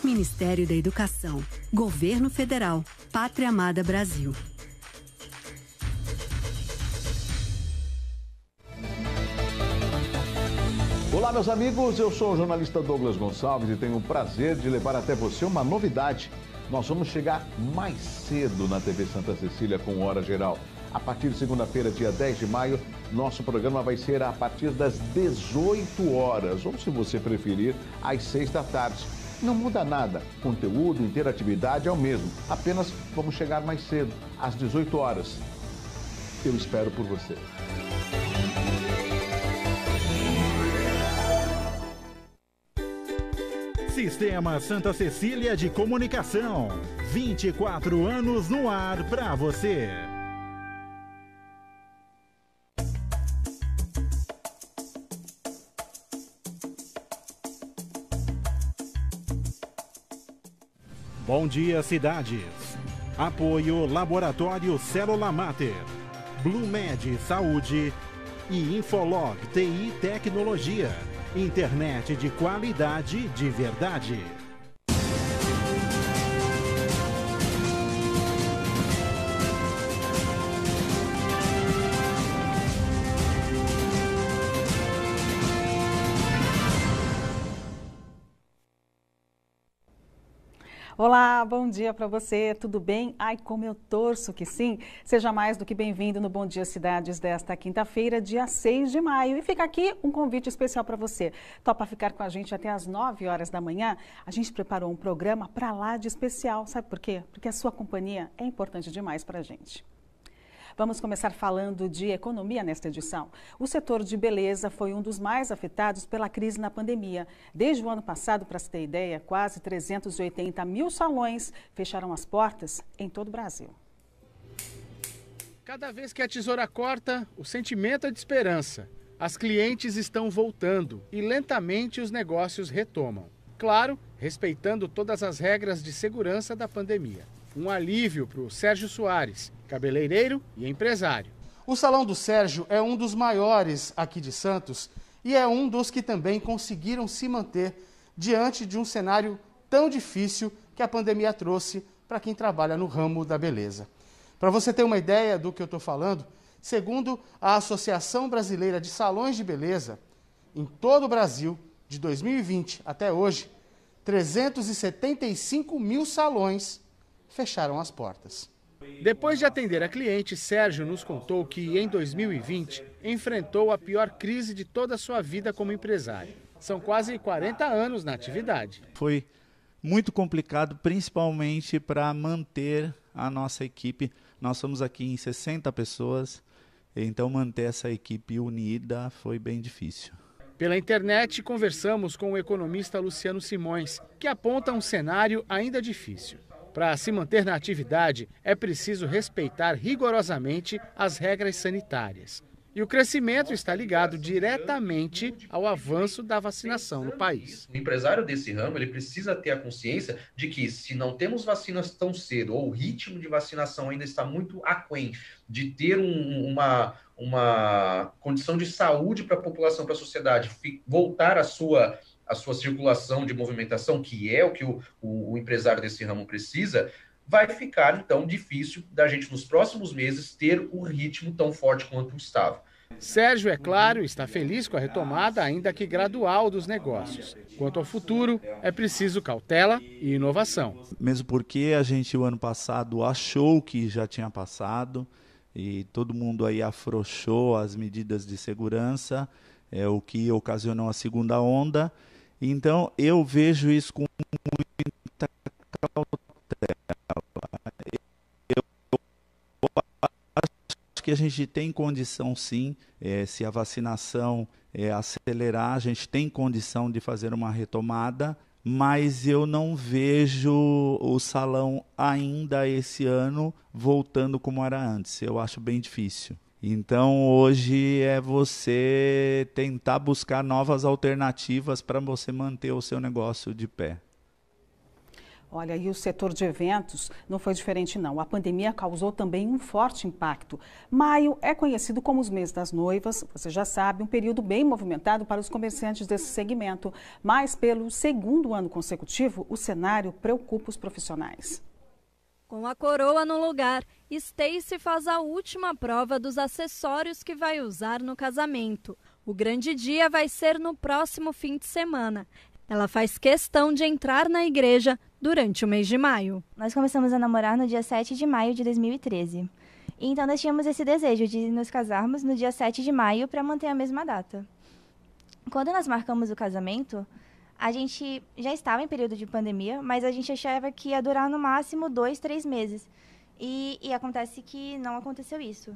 Ministério da Educação, Governo Federal, Pátria Amada Brasil. Olá, meus amigos, eu sou o jornalista Douglas Gonçalves e tenho o prazer de levar até você uma novidade. Nós vamos chegar mais cedo na TV Santa Cecília com Hora Geral. A partir de segunda-feira, dia 10 de maio, nosso programa vai ser a partir das 18 horas, ou se você preferir, às 6 da tarde. Não muda nada, conteúdo, interatividade é o mesmo, apenas vamos chegar mais cedo, às 18 horas. Eu espero por você. Sistema Santa Cecília de Comunicação, 24 anos no ar para você. Bom dia, cidades. Apoio Laboratório Célula Mater, Blumed Saúde e Infolog TI Tecnologia. Internet de qualidade de verdade. Olá, bom dia para você, tudo bem? Ai, como eu torço que sim! Seja mais do que bem-vindo no Bom Dia Cidades desta quinta-feira, dia 6 de maio. E fica aqui um convite especial para você. Topa ficar com a gente até às 9 horas da manhã? A gente preparou um programa para lá de especial, sabe por quê? Porque a sua companhia é importante demais para a gente. Vamos começar falando de economia nesta edição. O setor de beleza foi um dos mais afetados pela crise na pandemia. Desde o ano passado, para se ter ideia, quase 380 mil salões fecharam as portas em todo o Brasil. Cada vez que a tesoura corta, o sentimento é de esperança. As clientes estão voltando e lentamente os negócios retomam. Claro, respeitando todas as regras de segurança da pandemia. Um alívio para o Sérgio Soares, cabeleireiro e empresário. O Salão do Sérgio é um dos maiores aqui de Santos e é um dos que também conseguiram se manter diante de um cenário tão difícil que a pandemia trouxe para quem trabalha no ramo da beleza. Para você ter uma ideia do que eu estou falando, segundo a Associação Brasileira de Salões de Beleza, em todo o Brasil, de 2020 até hoje, 375 mil salões fecharam as portas. Depois de atender a cliente, Sérgio nos contou que em 2020 enfrentou a pior crise de toda a sua vida como empresário. São quase 40 anos na atividade. Foi muito complicado, principalmente para manter a nossa equipe. Nós somos aqui em 60 pessoas, então manter essa equipe unida foi bem difícil. Pela internet, conversamos com o economista Luciano Simões, que aponta um cenário ainda difícil. Para se manter na atividade, é preciso respeitar rigorosamente as regras sanitárias. E o crescimento está ligado diretamente ao avanço da vacinação no país. O empresário desse ramo, ele precisa ter a consciência de que se não temos vacinas tão cedo, ou o ritmo de vacinação ainda está muito aquém de ter uma condição de saúde para a população, para a sociedade, voltar à sua circulação de movimentação, que é o que o empresário desse ramo precisa, vai ficar, então, difícil da gente, nos próximos meses, ter o ritmo tão forte quanto estava. Sérgio, é claro, está feliz com a retomada, ainda que gradual, dos negócios. Quanto ao futuro, é preciso cautela e inovação. Mesmo porque a gente, o ano passado, achou que já tinha passado e todo mundo aí afrouxou as medidas de segurança, o que ocasionou a segunda onda. Então, eu vejo isso com muita cautela. Eu acho que a gente tem condição, sim, se a vacinação acelerar, a gente tem condição de fazer uma retomada, mas eu não vejo o salão ainda esse ano voltando como era antes. Eu acho bem difícil. Então, hoje é você tentar buscar novas alternativas para você manter o seu negócio de pé. Olha, e o setor de eventos não foi diferente não. A pandemia causou também um forte impacto. Maio é conhecido como os meses das noivas, você já sabe, um período bem movimentado para os comerciantes desse segmento. Mas pelo segundo ano consecutivo, o cenário preocupa os profissionais. Com a coroa no lugar, Stacy faz a última prova dos acessórios que vai usar no casamento. O grande dia vai ser no próximo fim de semana. Ela faz questão de entrar na igreja durante o mês de maio. Nós começamos a namorar no dia 7 de maio de 2013. Então nós tínhamos esse desejo de nos casarmos no dia 7 de maio para manter a mesma data. Quando nós marcamos o casamento, a gente já estava em período de pandemia, mas a gente achava que ia durar no máximo 2, 3 meses. E acontece que não aconteceu isso.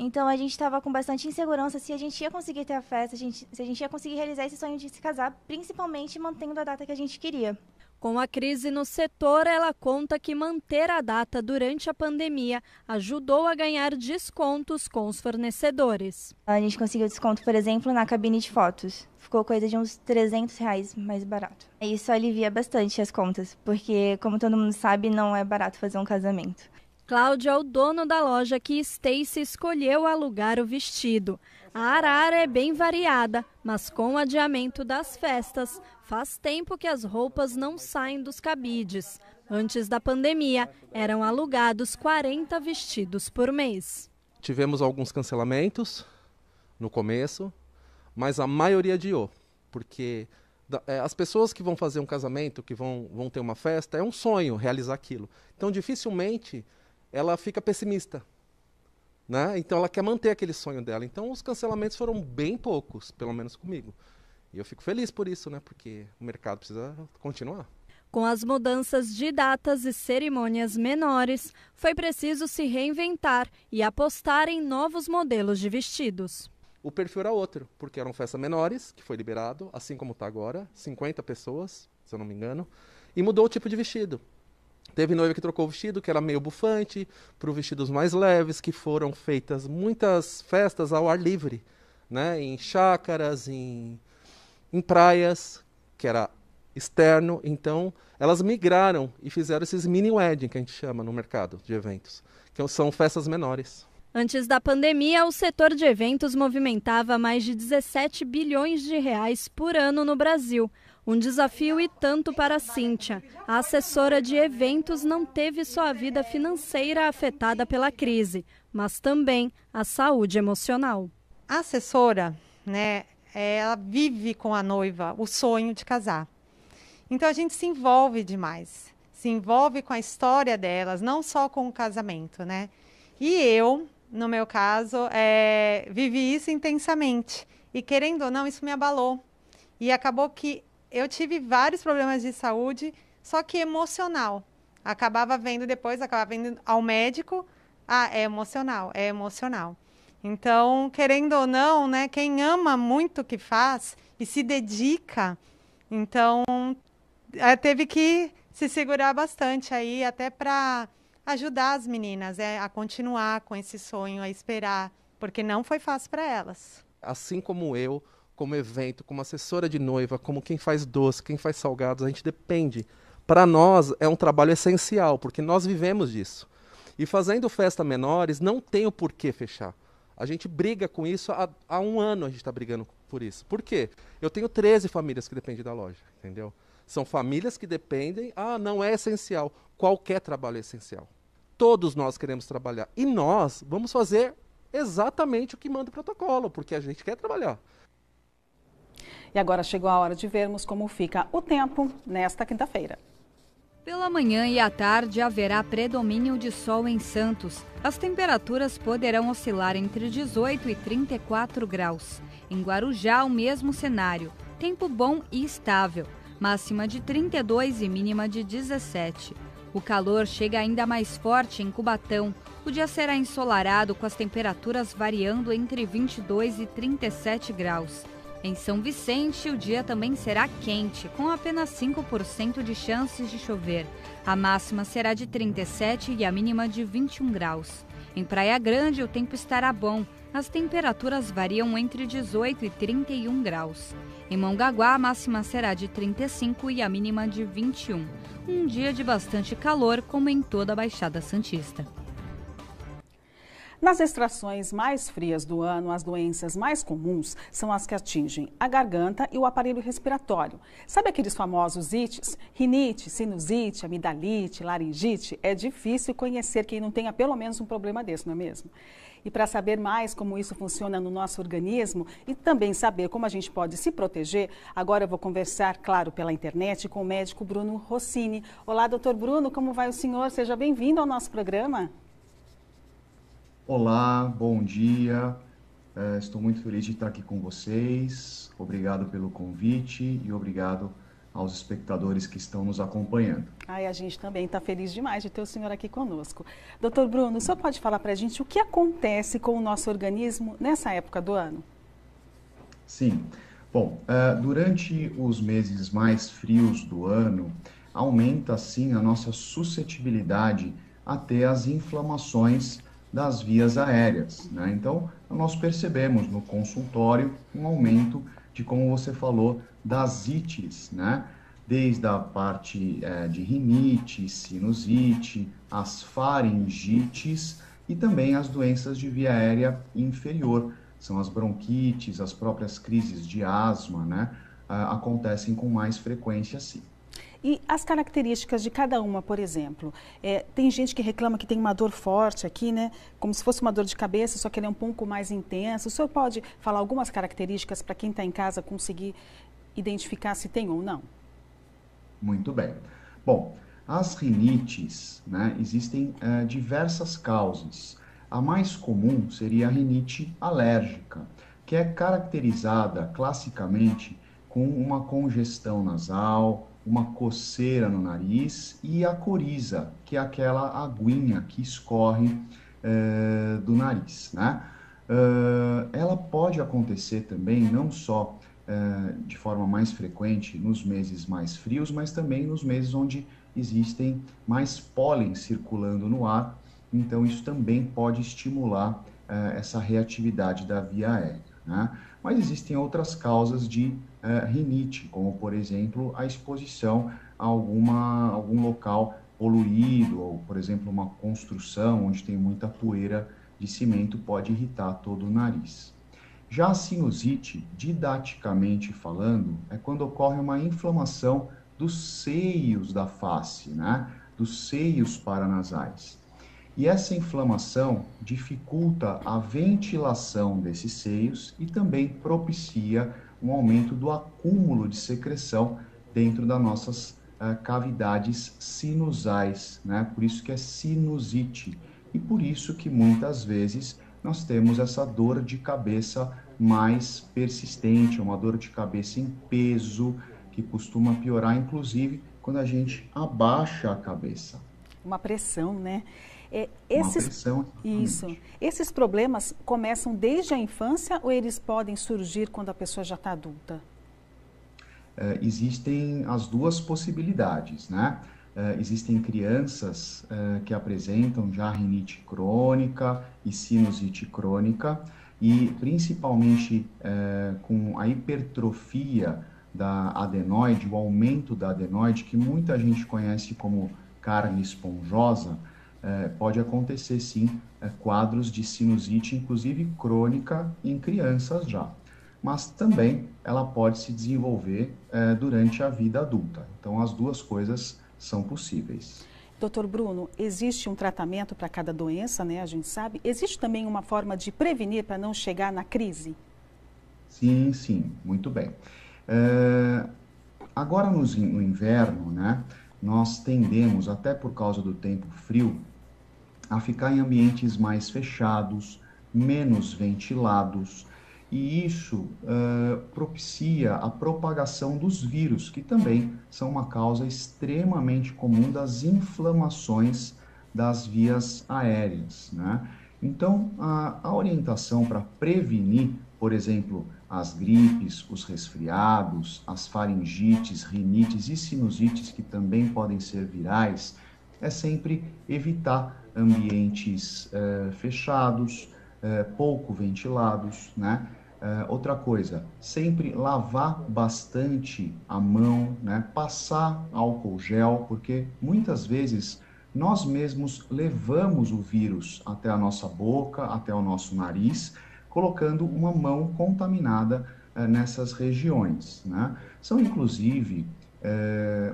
Então a gente estava com bastante insegurança se a gente ia conseguir ter a festa, se a gente ia conseguir realizar esse sonho de se casar, principalmente mantendo a data que a gente queria. Com a crise no setor, ela conta que manter a data durante a pandemia ajudou a ganhar descontos com os fornecedores. A gente conseguiu desconto, por exemplo, na cabine de fotos. Ficou coisa de uns R$300 mais barato. Isso alivia bastante as contas, porque, como todo mundo sabe, não é barato fazer um casamento. Cláudio é o dono da loja que Stacy escolheu alugar o vestido. A arara é bem variada, mas com o adiamento das festas, faz tempo que as roupas não saem dos cabides. Antes da pandemia, eram alugados 40 vestidos por mês. Tivemos alguns cancelamentos no começo, mas a maioria adiou, porque as pessoas que vão fazer um casamento, que vão ter uma festa, é um sonho realizar aquilo. Então, dificilmente ela fica pessimista, né? Então ela quer manter aquele sonho dela. Então os cancelamentos foram bem poucos, pelo menos comigo. E eu fico feliz por isso, né? Porque o mercado precisa continuar. Com as mudanças de datas e cerimônias menores, foi preciso se reinventar e apostar em novos modelos de vestidos. O perfil era outro, porque eram festas menores, que foi liberado, assim como está agora, 50 pessoas, se eu não me engano, e mudou o tipo de vestido. Teve noiva que trocou o vestido, que era meio bufante, para vestidos mais leves, que foram feitas muitas festas ao ar livre, né? Em chácaras, em praias, que era externo. Então, elas migraram e fizeram esses mini wedding, que a gente chama no mercado de eventos, que são festas menores. Antes da pandemia, o setor de eventos movimentava mais de 17 bilhões de reais por ano no Brasil. Um desafio e tanto para a Cíntia. A assessora de eventos não teve só a vida financeira afetada pela crise, mas também a saúde emocional. A assessora, né, ela vive com a noiva o sonho de casar. Então a gente se envolve demais, se envolve com a história delas, não só com o casamento, né? E eu, no meu caso, vivi isso intensamente. E querendo ou não, isso me abalou. E acabou que eu tive vários problemas de saúde, só que emocional. Acabava vendo ao médico, é emocional, é emocional. Então, querendo ou não, né, quem ama muito o que faz e se dedica, então teve que se segurar bastante aí, até para ajudar as meninas a continuar com esse sonho, a esperar, porque não foi fácil para elas. Assim como eu, como evento, como assessora de noiva, como quem faz doce, quem faz salgados, a gente depende. Para nós é um trabalho essencial, porque nós vivemos disso. E fazendo festas menores, não tem o porquê fechar. A gente briga com isso há um ano, a gente está brigando por isso. Por quê? Eu tenho 13 famílias que dependem da loja, entendeu? São famílias que dependem, não é essencial. Qualquer trabalho é essencial. Todos nós queremos trabalhar. E nós vamos fazer exatamente o que manda o protocolo, porque a gente quer trabalhar. E agora chegou a hora de vermos como fica o tempo nesta quinta-feira. Pela manhã e à tarde haverá predomínio de sol em Santos. As temperaturas poderão oscilar entre 18 e 34 graus. Em Guarujá, o mesmo cenário. Tempo bom e estável. Máxima de 32 e mínima de 17. O calor chega ainda mais forte em Cubatão. O dia será ensolarado com as temperaturas variando entre 22 e 37 graus. Em São Vicente, o dia também será quente, com apenas 5% de chances de chover. A máxima será de 37 e a mínima de 21 graus. Em Praia Grande, o tempo estará bom. As temperaturas variam entre 18 e 31 graus. Em Mongaguá, a máxima será de 35 e a mínima de 21. Um dia de bastante calor, como em toda a Baixada Santista. Nas estações mais frias do ano, as doenças mais comuns são as que atingem a garganta e o aparelho respiratório. Sabe aqueles famosos ites? Rinite, sinusite, amidalite, laringite? É difícil conhecer quem não tenha pelo menos um problema desse, não é mesmo? E para saber mais como isso funciona no nosso organismo e também saber como a gente pode se proteger, agora eu vou conversar, claro, pela internet com o médico Bruno Rossini. Olá, doutor Bruno, como vai o senhor? Seja bem-vindo ao nosso programa. Olá, bom dia. Estou muito feliz de estar aqui com vocês. Obrigado pelo convite e obrigado aos espectadores que estão nos acompanhando. Ai, a gente também está feliz demais de ter o senhor aqui conosco. Doutor Bruno, o senhor pode falar para a gente o que acontece com o nosso organismo nessa época do ano? Sim. Bom, durante os meses mais frios do ano, aumenta sim a nossa suscetibilidade a ter as inflamações das vias aéreas, né? Então, nós percebemos no consultório um aumento de, como você falou, das ites, né? Desde a parte de rinite, sinusite, as faringites e também as doenças de via aérea inferior. São as bronquites, as próprias crises de asma, né? Acontecem com mais frequência, sim. E as características de cada uma, por exemplo, tem gente que reclama que tem uma dor forte aqui, né? Como se fosse uma dor de cabeça, só que ele é um pouco mais intenso. O senhor pode falar algumas características para quem está em casa conseguir identificar se tem ou não? Muito bem. Bom, as rinites, né, existem diversas causas. A mais comum seria a rinite alérgica, que é caracterizada classicamente com uma congestão nasal, uma coceira no nariz e a coriza, que é aquela aguinha que escorre do nariz, né? Ela pode acontecer também não só de forma mais frequente nos meses mais frios, mas também nos meses onde existem mais pólen circulando no ar, então isso também pode estimular essa reatividade da via aérea, né? Mas existem outras causas de rinite, como, por exemplo, a exposição a algum local poluído, ou, por exemplo, uma construção onde tem muita poeira de cimento pode irritar todo o nariz. Já a sinusite, didaticamente falando, é quando ocorre uma inflamação dos seios da face, né? Dos seios paranasais. E essa inflamação dificulta a ventilação desses seios e também propicia um aumento do acúmulo de secreção dentro das nossas cavidades sinusais, né? Por isso que é sinusite. E por isso que muitas vezes nós temos essa dor de cabeça mais persistente, uma dor de cabeça em peso, que costuma piorar, inclusive, quando a gente abaixa a cabeça. Uma pressão, né? Esses problemas começam desde a infância ou eles podem surgir quando a pessoa já está adulta? Existem as duas possibilidades, né? Existem crianças que apresentam já rinite crônica e sinusite crônica e principalmente com a hipertrofia da adenoide, o aumento da adenoide, que muita gente conhece como carne esponjosa, pode acontecer sim quadros de sinusite, inclusive crônica em crianças já. Mas também ela pode se desenvolver durante a vida adulta. Então as duas coisas são possíveis. Doutor Bruno, existe um tratamento para cada doença, né? A gente sabe. Existe também uma forma de prevenir para não chegar na crise? Sim, sim, muito bem. Agora no inverno, né? Nós tendemos, até por causa do tempo frio, a ficar em ambientes mais fechados, menos ventilados, e isso propicia a propagação dos vírus, que também são uma causa extremamente comum das inflamações das vias aéreas, né? Então, a orientação para prevenir, por exemplo, as gripes, os resfriados, as faringites, rinites e sinusites, que também podem ser virais, é sempre evitar ambientes fechados, pouco ventilados, né? Outra coisa, sempre lavar bastante a mão, né? Passar álcool gel, porque muitas vezes nós mesmos levamos o vírus até a nossa boca, até o nosso nariz, colocando uma mão contaminada nessas regiões, né? São inclusive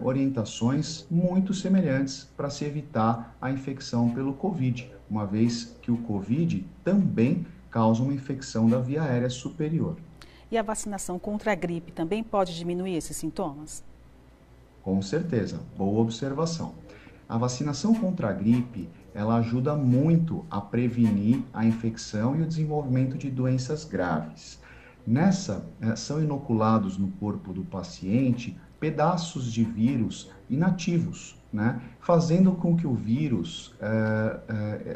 orientações muito semelhantes para se evitar a infecção pelo Covid, uma vez que o Covid também causa uma infecção da via aérea superior. E a vacinação contra a gripe também pode diminuir esses sintomas? Com certeza, boa observação. A vacinação contra a gripe, ela ajuda muito a prevenir a infecção e o desenvolvimento de doenças graves. Nessa, são inoculados no corpo do paciente pedaços de vírus inativos, né? Fazendo com que o vírus,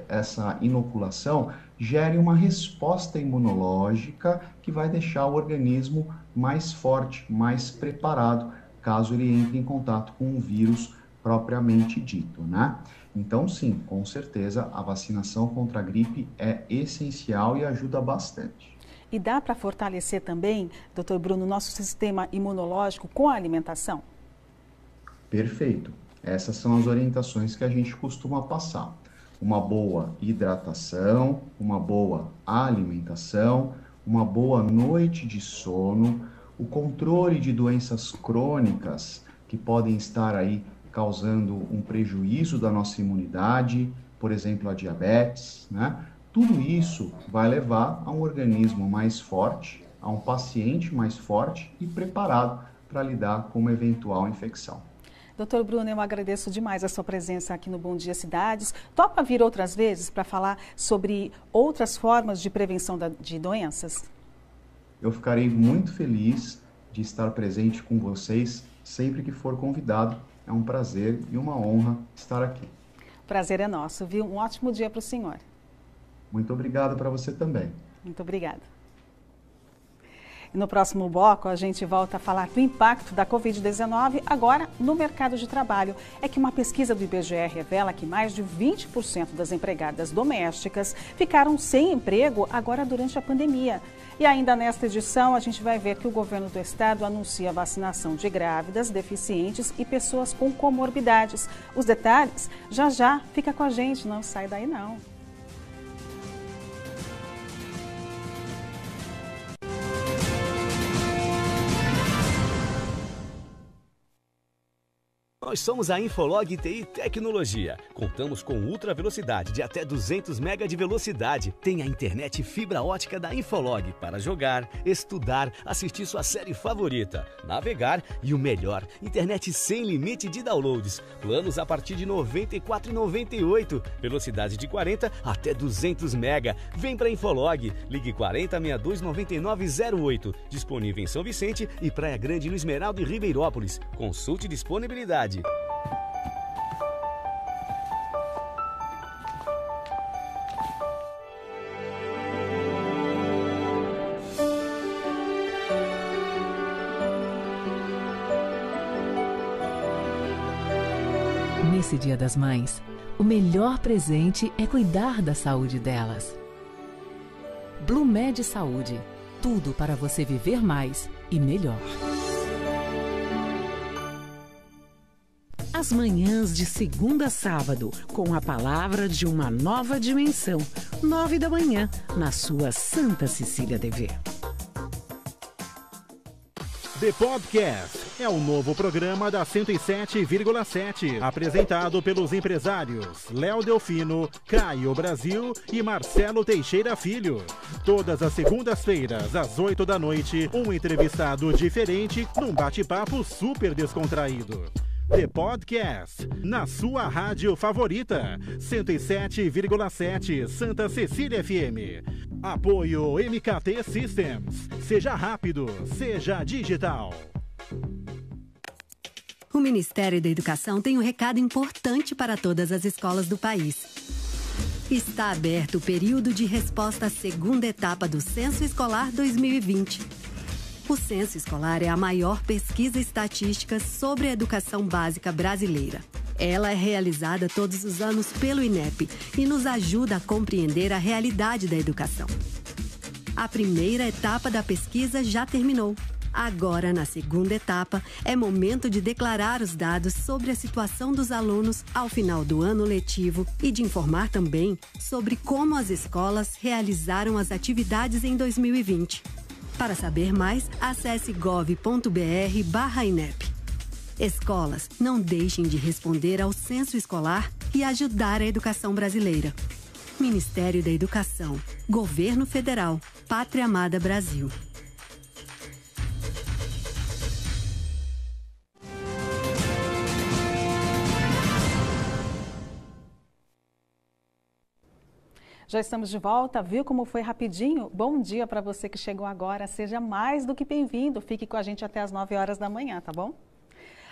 essa inoculação, gere uma resposta imunológica que vai deixar o organismo mais forte, mais preparado, caso ele entre em contato com um vírus propriamente dito, né? Então, sim, com certeza, a vacinação contra a gripe é essencial e ajuda bastante. E dá para fortalecer também, doutor Bruno, nosso sistema imunológico com a alimentação? Perfeito. Essas são as orientações que a gente costuma passar. Uma boa hidratação, uma boa alimentação, uma boa noite de sono, o controle de doenças crônicas que podem estar aí causando um prejuízo da nossa imunidade, por exemplo, a diabetes, né? Tudo isso vai levar a um organismo mais forte, a um paciente mais forte e preparado para lidar com uma eventual infecção. Doutor Bruno, eu agradeço demais a sua presença aqui no Bom Dia Cidades. Topa vir outras vezes para falar sobre outras formas de prevenção de doenças? Eu ficarei muito feliz de estar presente com vocês sempre que for convidado. É um prazer e uma honra estar aqui. O prazer é nosso, viu? Um ótimo dia para o senhor. Muito obrigado para você também. Muito obrigada. E no próximo bloco, a gente volta a falar do impacto da Covid-19 agora no mercado de trabalho. É que uma pesquisa do IBGE revela que mais de 20% das empregadas domésticas ficaram sem emprego agora durante a pandemia. E ainda nesta edição, a gente vai ver que o governo do estado anuncia a vacinação de grávidas, deficientes e pessoas com comorbidades. Os detalhes, já, fica com a gente, não sai daí não. Nós somos a Infolog TI Tecnologia. Contamos com ultra velocidade de até 200 MB de velocidade. Tem a internet fibra ótica da Infolog para jogar, estudar, assistir sua série favorita, navegar e o melhor, internet sem limite de downloads. Planos a partir de R$ 94,98. Velocidade de 40 até 200 MB. Vem para Infolog. Ligue 4062-9908. Disponível em São Vicente e Praia Grande no Esmeralda e Ribeirópolis. Consulte disponibilidade. Nesse Dia das Mães, o melhor presente é cuidar da saúde delas. Blumed Saúde. Tudo para você viver mais e melhor. As manhãs de segunda a sábado, com a palavra de uma nova dimensão, 9 da manhã, na sua Santa Cecília TV. The Podcast é o novo programa da 107,7, apresentado pelos empresários Léo Delfino, Caio Brasil e Marcelo Teixeira Filho. Todas as segundas-feiras, às 8 da noite, um entrevistado diferente num bate-papo super descontraído. The Podcast, na sua rádio favorita, 107,7 Santa Cecília FM. Apoio MKT Systems. Seja rápido, seja digital. O Ministério da Educação tem um recado importante para todas as escolas do país. Está aberto o período de resposta à segunda etapa do Censo Escolar 2020. O Censo Escolar é a maior pesquisa estatística sobre a educação básica brasileira. Ela é realizada todos os anos pelo INEP e nos ajuda a compreender a realidade da educação. A primeira etapa da pesquisa já terminou. Agora, na segunda etapa, é momento de declarar os dados sobre a situação dos alunos ao final do ano letivo e de informar também sobre como as escolas realizaram as atividades em 2020. Para saber mais, acesse gov.br/INEP. Escolas, não deixem de responder ao censo escolar e ajudar a educação brasileira. Ministério da Educação, Governo Federal, Pátria Amada Brasil. Já estamos de volta, viu como foi rapidinho? Bom dia para você que chegou agora, seja mais do que bem-vindo. Fique com a gente até as 9 horas da manhã, tá bom?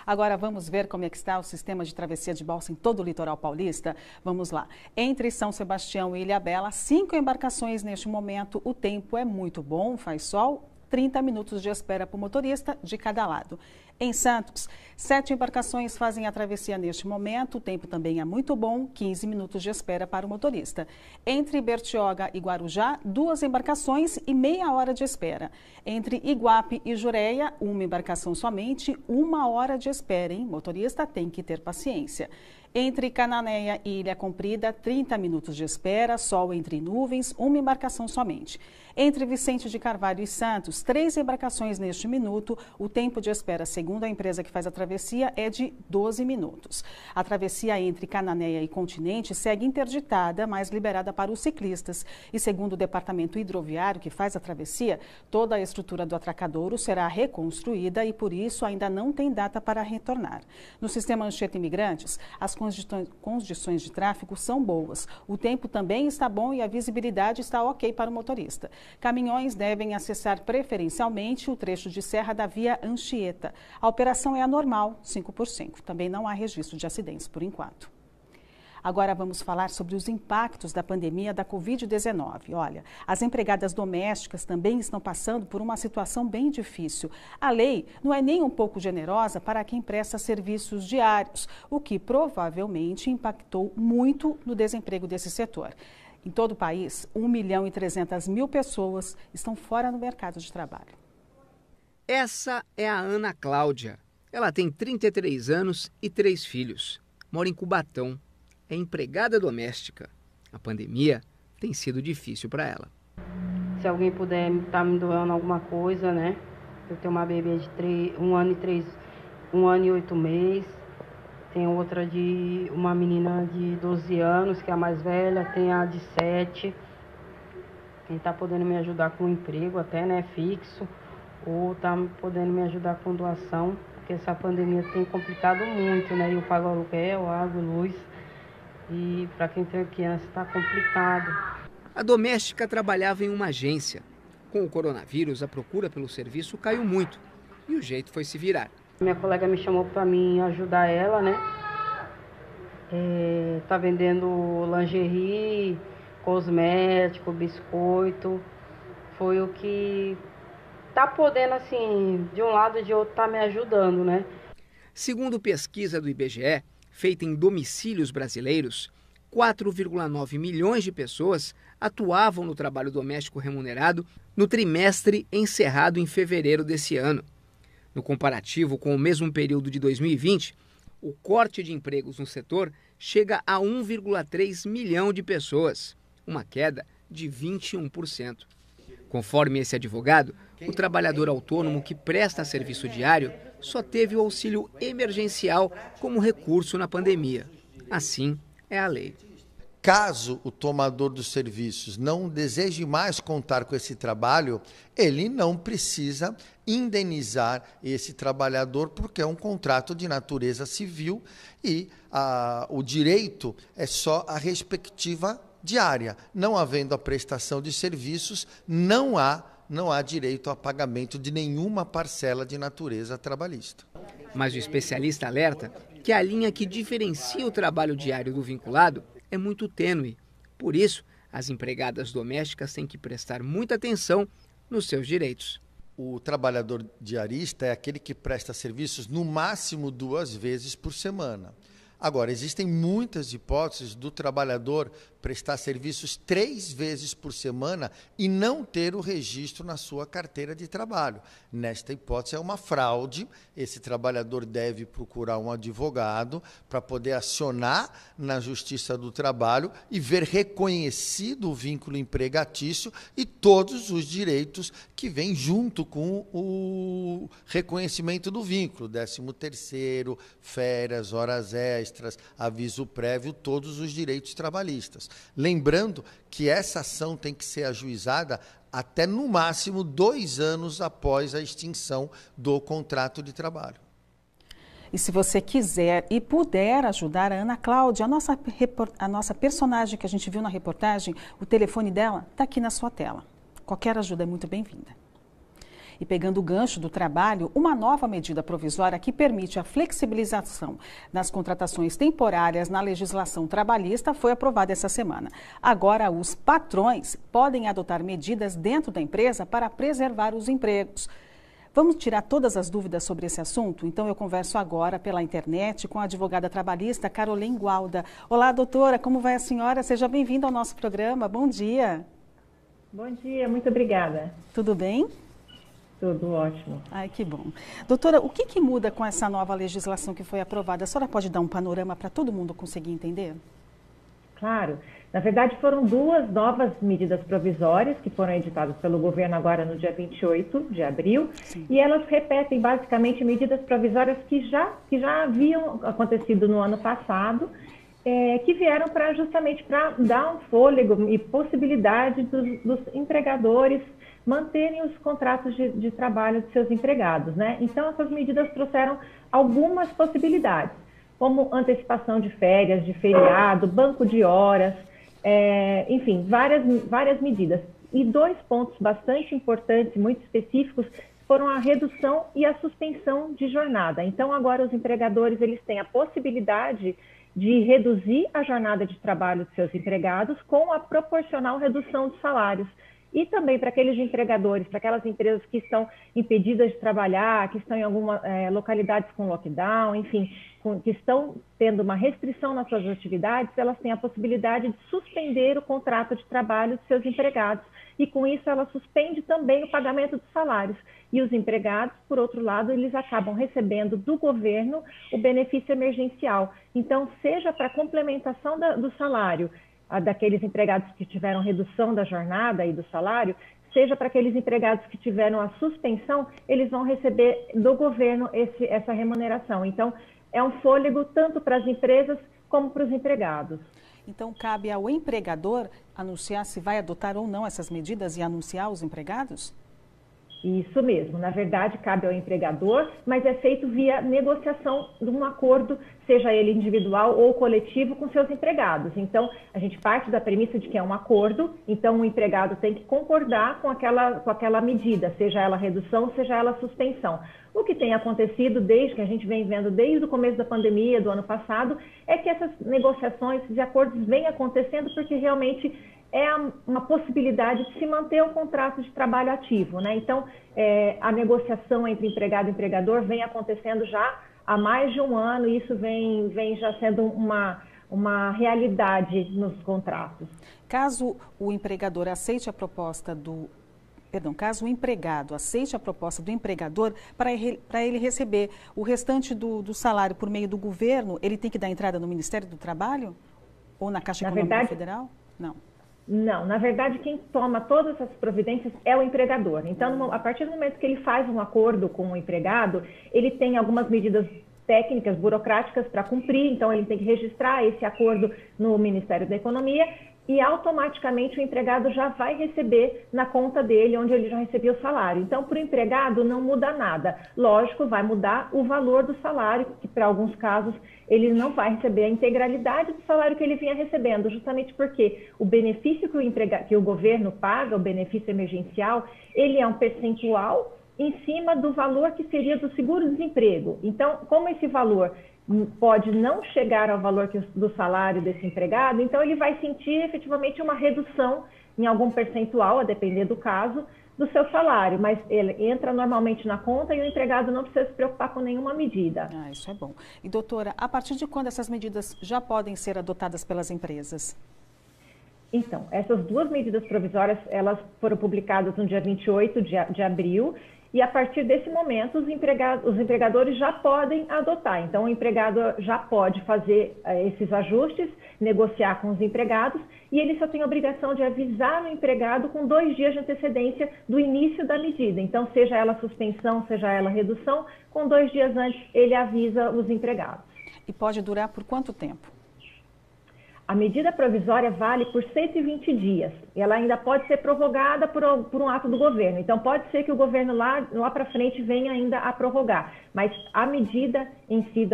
Agora vamos ver como é que está o sistema de travessia de balsa em todo o litoral paulista. Vamos lá. Entre São Sebastião e Ilhabela, 5 embarcações neste momento. O tempo é muito bom, faz sol, 30 minutos de espera para o motorista de cada lado. Em Santos, 7 embarcações fazem a travessia neste momento. O tempo também é muito bom, 15 minutos de espera para o motorista. Entre Bertioga e Guarujá, 2 embarcações e meia hora de espera. Entre Iguape e Jureia, 1 embarcação somente, 1 hora de espera, hein? Motorista tem que ter paciência. Entre Cananéia e Ilha Comprida, 30 minutos de espera, sol entre nuvens, 1 embarcação somente. Entre Vicente de Carvalho e Santos, 3 embarcações neste minuto. O tempo de espera, segundo a empresa que faz a travessia, é de 12 minutos. A travessia entre Cananéia e Continente segue interditada, mas liberada para os ciclistas. E segundo o Departamento Hidroviário que faz a travessia, toda a estrutura do atracadouro será reconstruída e, por isso, ainda não tem data para retornar. No sistema Anchieta Imigrantes, as condições de tráfego são boas. O tempo também está bom e a visibilidade está ok para o motorista. Caminhões devem acessar preferencialmente o trecho de serra da via Anchieta. A operação é anormal, 5%. Também não há registro de acidentes por enquanto. Agora vamos falar sobre os impactos da pandemia da Covid-19. Olha, as empregadas domésticas também estão passando por uma situação bem difícil. A lei não é nem um pouco generosa para quem presta serviços diários, o que provavelmente impactou muito no desemprego desse setor. Em todo o país, 1.300.000 pessoas estão fora do mercado de trabalho. Essa é a Ana Cláudia. Ela tem 33 anos e 3 filhos. Mora em Cubatão. É empregada doméstica. A pandemia tem sido difícil para ela. Se alguém puder estar me doando alguma coisa, né? Eu tenho uma bebê de 1 ano e 8 meses. Tem outra de uma menina de 12 anos, que é a mais velha. Tem a de 7. Quem está podendo me ajudar com emprego até, né? Fixo. Ou está podendo me ajudar com doação. Porque essa pandemia tem complicado muito, né? Eu pago aluguel, água, luz. E para quem tem criança está complicado. A doméstica trabalhava em uma agência. Com o coronavírus, a procura pelo serviço caiu muito e o jeito foi se virar. Minha colega me chamou para mim ajudar ela, né? Tá vendendo lingerie, cosmético, biscoito. Foi o que tá podendo, assim, de um lado e de outro, tá me ajudando, né? Segundo pesquisa do IBGE, feita em domicílios brasileiros, 4,9 milhões de pessoas atuavam no trabalho doméstico remunerado no trimestre encerrado em fevereiro desse ano. No comparativo com o mesmo período de 2020, o corte de empregos no setor chega a 1,3 milhão de pessoas, uma queda de 21%. Conforme esse advogado, o trabalhador autônomo que presta serviço diário só teve o auxílio emergencial como recurso na pandemia. Assim é a lei. Caso o tomador dos serviços não deseje mais contar com esse trabalho, ele não precisa indenizar esse trabalhador, porque é um contrato de natureza civil e o direito é só a respectiva diária. Não havendo a prestação de serviços, não há direito a pagamento de nenhuma parcela de natureza trabalhista. Mas o especialista alerta que a linha que diferencia o trabalho diário do vinculado é muito tênue. Por isso, as empregadas domésticas têm que prestar muita atenção nos seus direitos. O trabalhador diarista é aquele que presta serviços no máximo 2 vezes por semana. Agora, existem muitas hipóteses do trabalhador prestar serviços 3 vezes por semana e não ter o registro na sua carteira de trabalho. Nesta hipótese, é uma fraude. Esse trabalhador deve procurar um advogado para poder acionar na Justiça do Trabalho e ver reconhecido o vínculo empregatício e todos os direitos que vêm junto com o reconhecimento do vínculo, 13º, férias, horas extras, aviso prévio, todos os direitos trabalhistas. Lembrando que essa ação tem que ser ajuizada até, no máximo, 2 anos após a extinção do contrato de trabalho. E se você quiser e puder ajudar a Ana Cláudia, a nossa personagem que a gente viu na reportagem, o telefone dela está aqui na sua tela. Qualquer ajuda é muito bem-vinda. E pegando o gancho do trabalho, uma nova medida provisória que permite a flexibilização das contratações temporárias na legislação trabalhista foi aprovada essa semana. Agora, os patrões podem adotar medidas dentro da empresa para preservar os empregos. Vamos tirar todas as dúvidas sobre esse assunto? Então, eu converso agora pela internet com a advogada trabalhista Carolém Gualda. Olá, doutora, como vai a senhora? Seja bem-vinda ao nosso programa. Bom dia. Bom dia, muito obrigada. Tudo bem? Tudo ótimo. Ai, que bom. Doutora, o que muda com essa nova legislação que foi aprovada? A senhora pode dar um panorama para todo mundo conseguir entender? Claro. Na verdade, foram 2 novas medidas provisórias que foram editadas pelo governo agora no dia 28 de abril. Sim. E elas repetem basicamente medidas provisórias que já haviam acontecido no ano passado, que vieram justamente para dar um fôlego e possibilidade dos empregadores manterem os contratos de trabalho de seus empregados, né? Então, essas medidas trouxeram algumas possibilidades, como antecipação de férias, de feriado, banco de horas, enfim, várias medidas. E 2 pontos bastante importantes, muito específicos, foram a redução e a suspensão de jornada. Então, agora os empregadores eles têm a possibilidade de reduzir a jornada de trabalho de seus empregados com a proporcional redução dos salários. E também para aqueles empregadores, para aquelas empresas que estão impedidas de trabalhar, que estão em algumas localidades com lockdown, enfim, que estão tendo uma restrição nas suas atividades, elas têm a possibilidade de suspender o contrato de trabalho de seus empregados. E com isso ela suspende também o pagamento dos salários. E os empregados, por outro lado, eles acabam recebendo do governo o benefício emergencial. Então, seja para complementação do salário, daqueles empregados que tiveram redução da jornada e do salário, seja para aqueles empregados que tiveram a suspensão, eles vão receber do governo essa remuneração. Então, é um fôlego tanto para as empresas como para os empregados. Então, cabe ao empregador anunciar se vai adotar ou não essas medidas e anunciar aos empregados? Isso mesmo. Na verdade, cabe ao empregador, mas é feito via negociação de um acordo, seja ele individual ou coletivo, com seus empregados. Então, a gente parte da premissa de que é um acordo, então o empregado tem que concordar com aquela medida, seja ela redução, seja ela suspensão. O que tem acontecido desde que a gente vem vendo desde o começo da pandemia do ano passado é que essas negociações e acordos vêm acontecendo porque realmente é uma possibilidade de se manter o contrato de trabalho ativo, né? Então, a negociação entre empregado e empregador vem acontecendo já há mais de um ano e isso vem já sendo uma realidade nos contratos. Caso o empregador aceite a proposta do... caso o empregado aceite a proposta do empregador para ele receber o restante do salário por meio do governo, ele tem que dar entrada no Ministério do Trabalho? Ou na Caixa Econômica Federal? Não. Não, na verdade, quem toma todas essas providências é o empregador. Então, a partir do momento que ele faz um acordo com o empregado, ele tem algumas medidas técnicas, burocráticas para cumprir, então ele tem que registrar esse acordo no Ministério da Economia e automaticamente o empregado já vai receber na conta dele, onde ele já recebeu o salário. Então, para o empregado não muda nada. Lógico, vai mudar o valor do salário, que para alguns casos ele não vai receber a integralidade do salário que ele vinha recebendo, justamente porque o benefício que o governo paga, o benefício emergencial, ele é um percentual em cima do valor que seria do seguro-desemprego. Então, como esse valor pode não chegar ao valor do salário desse empregado, então ele vai sentir efetivamente uma redução em algum percentual, a depender do caso, do seu salário, mas ele entra normalmente na conta e o empregado não precisa se preocupar com nenhuma medida. Ah, isso é bom. E doutora, a partir de quando essas medidas já podem ser adotadas pelas empresas? Então, essas duas medidas provisórias, elas foram publicadas no dia 28 de abril, e a partir desse momento os empregadores já podem adotar. Então, o empregado já pode fazer esses ajustes, negociar com os empregados, e ele só tem a obrigação de avisar o empregado com 2 dias de antecedência do início da medida. Então, seja ela suspensão, seja ela redução, com 2 dias antes ele avisa os empregados. E pode durar por quanto tempo? A medida provisória vale por 120 dias. Ela ainda pode ser prorrogada por um ato do governo. Então, pode ser que o governo lá para frente venha ainda a prorrogar. Mas a medida em si,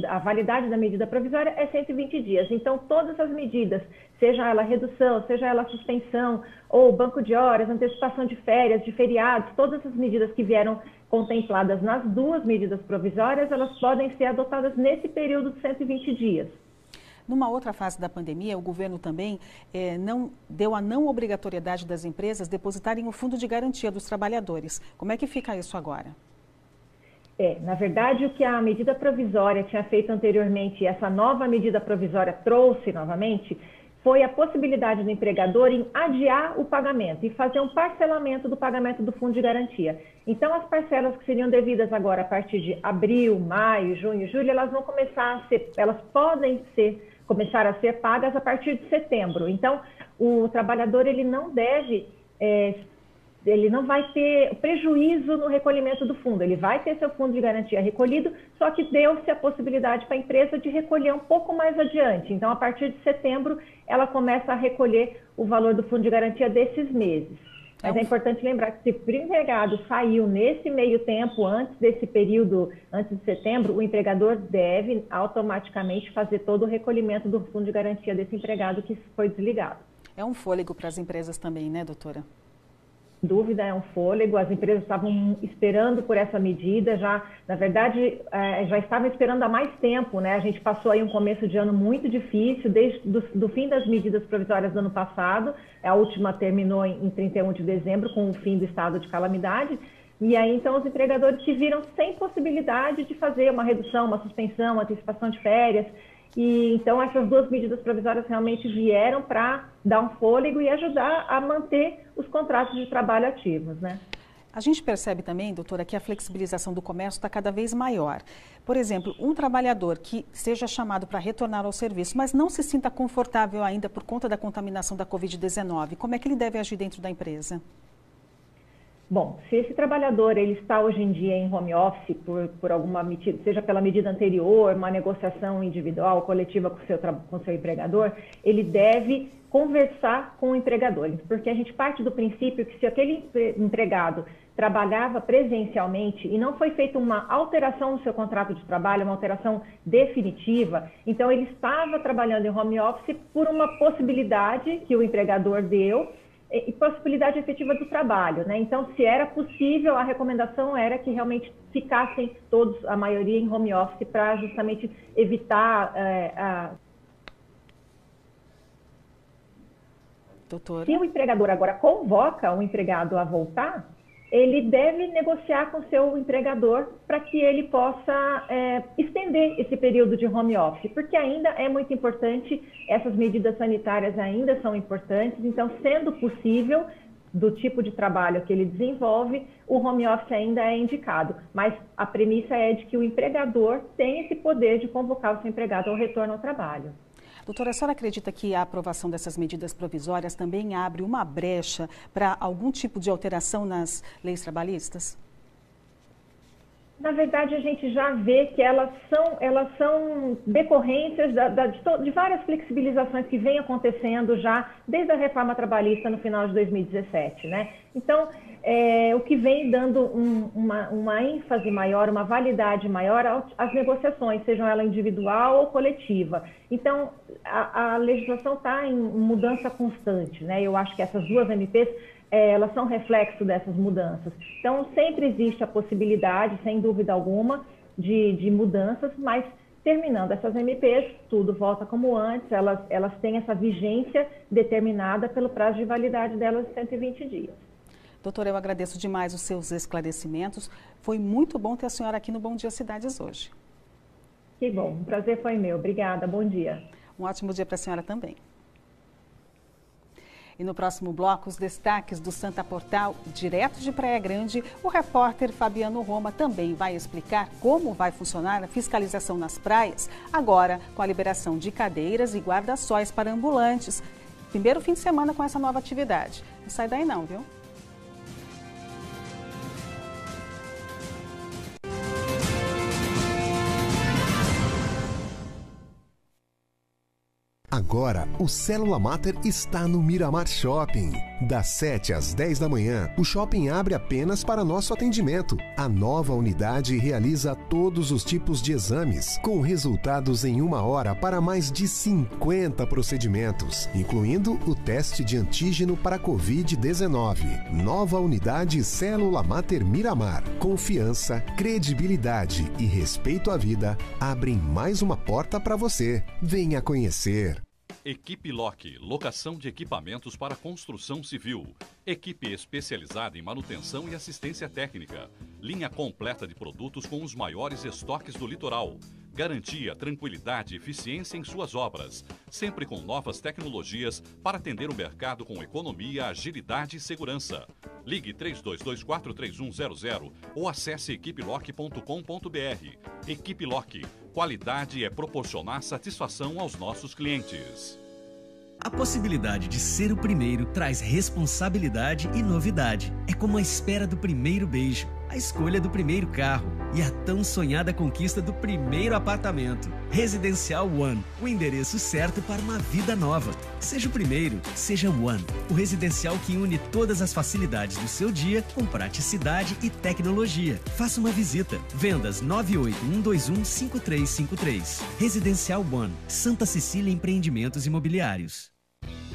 a validade da medida provisória é 120 dias. Então, todas as medidas, seja ela redução, seja ela suspensão, ou banco de horas, antecipação de férias, de feriados, todas as medidas que vieram contempladas nas duas medidas provisórias, elas podem ser adotadas nesse período de 120 dias. Numa outra fase da pandemia, o governo também deu a não obrigatoriedade das empresas depositarem o fundo de garantia dos trabalhadores. Como é que fica isso agora? Na verdade, o que a medida provisória tinha feito anteriormente, e essa nova medida provisória trouxe novamente, foi a possibilidade do empregador em adiar o pagamento e fazer um parcelamento do pagamento do fundo de garantia. Então, as parcelas que seriam devidas agora a partir de abril, maio, junho, julho, elas vão podem começar a ser pagas a partir de setembro. Então, o trabalhador ele não vai ter prejuízo no recolhimento do fundo, ele vai ter seu fundo de garantia recolhido, só que deu-se a possibilidade para a empresa de recolher um pouco mais adiante. Então, a partir de setembro, ela começa a recolher o valor do fundo de garantia desses meses. Mas é importante lembrar que se o empregado saiu nesse meio tempo, antes desse período, antes de setembro, o empregador deve automaticamente fazer todo o recolhimento do fundo de garantia desse empregado que foi desligado. É um fôlego para as empresas também, né, doutora? Dúvida, é um fôlego. As empresas estavam esperando por essa medida, na verdade, já estavam esperando há mais tempo, né? A gente passou aí um começo de ano muito difícil, desde do fim das medidas provisórias do ano passado, a última terminou em 31 de dezembro, com o fim do estado de calamidade, e aí então os empregadores se viram sem possibilidade de fazer uma redução, uma suspensão, uma antecipação de férias. E então essas duas medidas provisórias realmente vieram para dar um fôlego e ajudar a manter os contratos de trabalho ativos, né? A gente percebe também, doutora, que a flexibilização do comércio está cada vez maior. Por exemplo, um trabalhador que seja chamado para retornar ao serviço, mas não se sinta confortável ainda por conta da contaminação da Covid-19, como é que ele deve agir dentro da empresa? Bom, se esse trabalhador ele está hoje em dia em home office por alguma medida, seja pela medida anterior, uma negociação individual, coletiva com seu empregador, ele deve conversar com o empregador, porque a gente parte do princípio que se aquele empregado trabalhava presencialmente e não foi feita uma alteração no seu contrato de trabalho, uma alteração definitiva, então ele estava trabalhando em home office por uma possibilidade que o empregador deu e possibilidade efetiva do trabalho, né? Então, se era possível, a recomendação era que realmente ficassem todos, a maioria, em home office para justamente evitar Doutora. Se o empregador agora convoca o empregado a voltar, ele deve negociar com o seu empregador para que ele possa estender esse período de home office, porque ainda é muito importante, essas medidas sanitárias ainda são importantes, então, sendo possível, do tipo de trabalho que ele desenvolve, o home office ainda é indicado, mas a premissa é de que o empregador tem esse poder de convocar o seu empregado ao retorno ao trabalho. Doutora, a senhora acredita que a aprovação dessas medidas provisórias também abre uma brecha para algum tipo de alteração nas leis trabalhistas? Na verdade, a gente já vê que elas são decorrências de várias flexibilizações que vêm acontecendo já desde a reforma trabalhista no final de 2017, né? Então, o que vem dando uma ênfase maior, uma validade maior às negociações, sejam ela individual ou coletiva. Então, a legislação está em mudança constante, né? Eu acho que essas duas MPs, elas são reflexo dessas mudanças. Então, sempre existe a possibilidade, sem dúvida alguma, de mudanças, mas terminando essas MPs, tudo volta como antes, elas têm essa vigência determinada pelo prazo de validade delas de 120 dias. Doutora, eu agradeço demais os seus esclarecimentos. Foi muito bom ter a senhora aqui no Bom Dia Cidades hoje. Que bom, o prazer foi meu. Obrigada, bom dia. Um ótimo dia para a senhora também. E no próximo bloco, os destaques do Santa Portal, direto de Praia Grande, o repórter Fabiano Roma também vai explicar como vai funcionar a fiscalização nas praias, agora com a liberação de cadeiras e guarda-sóis para ambulantes. Primeiro fim de semana com essa nova atividade. Não sai daí não, viu? Agora, o Célula Mater está no Miramar Shopping. Das 7 às 10 da manhã, o shopping abre apenas para nosso atendimento. A nova unidade realiza todos os tipos de exames, com resultados em 1 hora para mais de 50 procedimentos, incluindo o teste de antígeno para Covid-19. Nova unidade Célula Mater Miramar. Confiança, credibilidade e respeito à vida abrem mais uma porta para você. Venha conhecer. Equipe Lock, locação de equipamentos para construção civil. Equipe especializada em manutenção e assistência técnica. Linha completa de produtos com os maiores estoques do litoral. Garantia, tranquilidade e eficiência em suas obras. Sempre com novas tecnologias para atender o mercado com economia, agilidade e segurança. Ligue 32243100 ou acesse equipelock.com.br. Equipe Lock. Qualidade é proporcionar satisfação aos nossos clientes. A possibilidade de ser o primeiro traz responsabilidade e novidade. É como a espera do primeiro beijo, a escolha do primeiro carro e a tão sonhada conquista do primeiro apartamento. Residencial One, o endereço certo para uma vida nova. Seja o primeiro, seja One, o residencial que une todas as facilidades do seu dia com praticidade e tecnologia. Faça uma visita. Vendas 981215353. Residencial One, Santa Cecília Empreendimentos Imobiliários.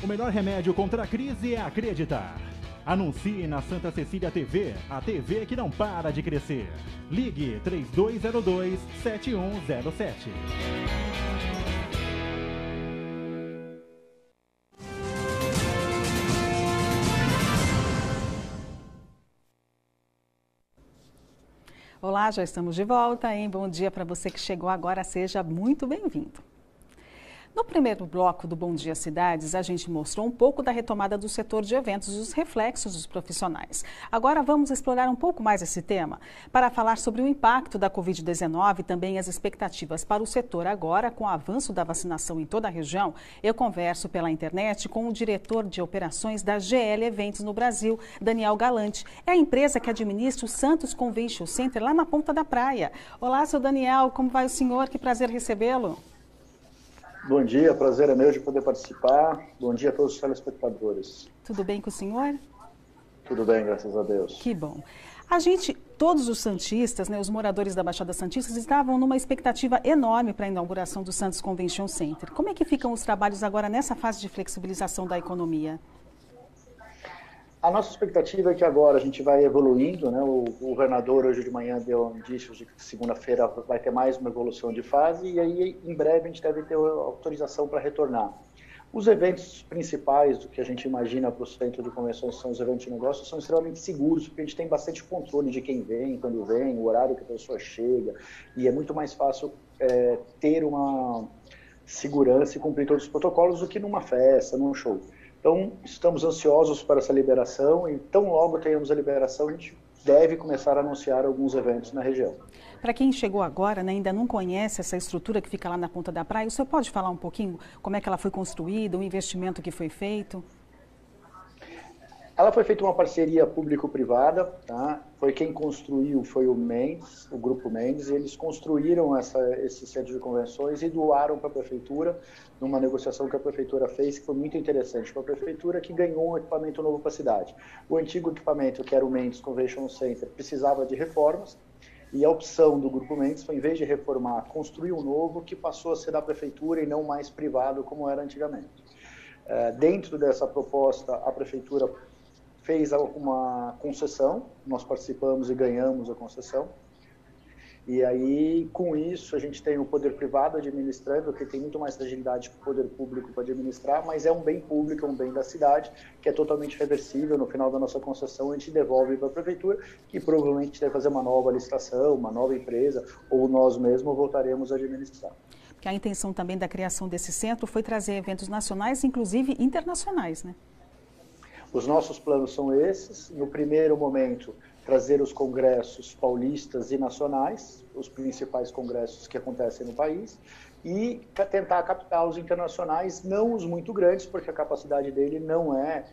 O melhor remédio contra a crise é acreditar. Anuncie na Santa Cecília TV, a TV que não para de crescer. Ligue 3202-7107. Olá, já estamos de volta, hein? Bom dia para você que chegou agora, seja muito bem-vindo. No primeiro bloco do Bom Dia Cidades, a gente mostrou um pouco da retomada do setor de eventos e os reflexos dos profissionais. Agora vamos explorar um pouco mais esse tema para falar sobre o impacto da Covid-19 e também as expectativas para o setor agora com o avanço da vacinação em toda a região. Eu converso pela internet com o diretor de operações da GL Eventos no Brasil, Daniel Galante. É a empresa que administra o Santos Convention Center lá na Ponta da Praia. Olá, seu Daniel, como vai o senhor? Que prazer recebê-lo. Bom dia, prazer é meu de poder participar. Bom dia a todos os telespectadores. Tudo bem com o senhor? Tudo bem, graças a Deus. Que bom. Todos os santistas, os moradores da Baixada Santista, estavam numa expectativa enorme para a inauguração do Santos Convention Center. Como é que ficam os trabalhos agora nessa fase de flexibilização da economia? A nossa expectativa é que agora a gente vai evoluindo, né? O governador hoje de manhã deu indícios de que segunda-feira vai ter mais uma evolução de fase e aí em breve a gente deve ter autorização para retornar. Os eventos principais do que a gente imagina para o centro de convenções, são os eventos de negócio, são extremamente seguros, porque a gente tem bastante controle de quem vem, quando vem, o horário que a pessoa chega, e é muito mais fácil ter uma segurança e cumprir todos os protocolos do que numa festa, num show. Então, estamos ansiosos para essa liberação e tão logo tenhamos a liberação, a gente deve começar a anunciar alguns eventos na região. Para quem chegou agora, ainda não conhece essa estrutura que fica lá na Ponta da Praia, o senhor pode falar um pouquinho como é que ela foi construída, o investimento que foi feito? Ela foi feita uma parceria público-privada, tá? Foi quem construiu, foi o Mendes, o Grupo Mendes, e eles construíram esse centro de convenções e doaram para a prefeitura, numa negociação que a prefeitura fez, que foi muito interessante, para a prefeitura que ganhou um equipamento novo para a cidade. O antigo equipamento, que era o Mendes Convention Center, precisava de reformas, e a opção do Grupo Mendes foi, em vez de reformar, construir um novo que passou a ser da prefeitura e não mais privado, como era antigamente. Dentro dessa proposta, a prefeitura fez uma concessão, nós participamos e ganhamos a concessão, e aí com isso a gente tem o poder privado administrando, que tem muito mais agilidade que o poder público para administrar, mas é um bem público, é um bem da cidade, que é totalmente reversível. No final da nossa concessão a gente devolve para a prefeitura, que provavelmente deve fazer uma nova licitação, uma nova empresa, ou nós mesmos voltaremos a administrar. Porque a intenção também da criação desse centro foi trazer eventos nacionais, inclusive internacionais, né? Os nossos planos são esses. No primeiro momento, trazer os congressos paulistas e nacionais, os principais congressos que acontecem no país, e tentar captar os internacionais, não os muito grandes, porque a capacidade dele não é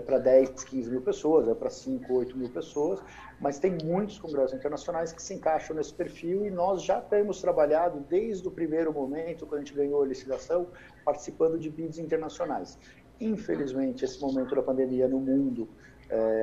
para 10, 15 mil pessoas, é para 5, 8 mil pessoas, mas tem muitos congressos internacionais que se encaixam nesse perfil e nós já temos trabalhado desde o primeiro momento, quando a gente ganhou a licitação, participando de bids internacionais. Infelizmente, esse momento da pandemia no mundo,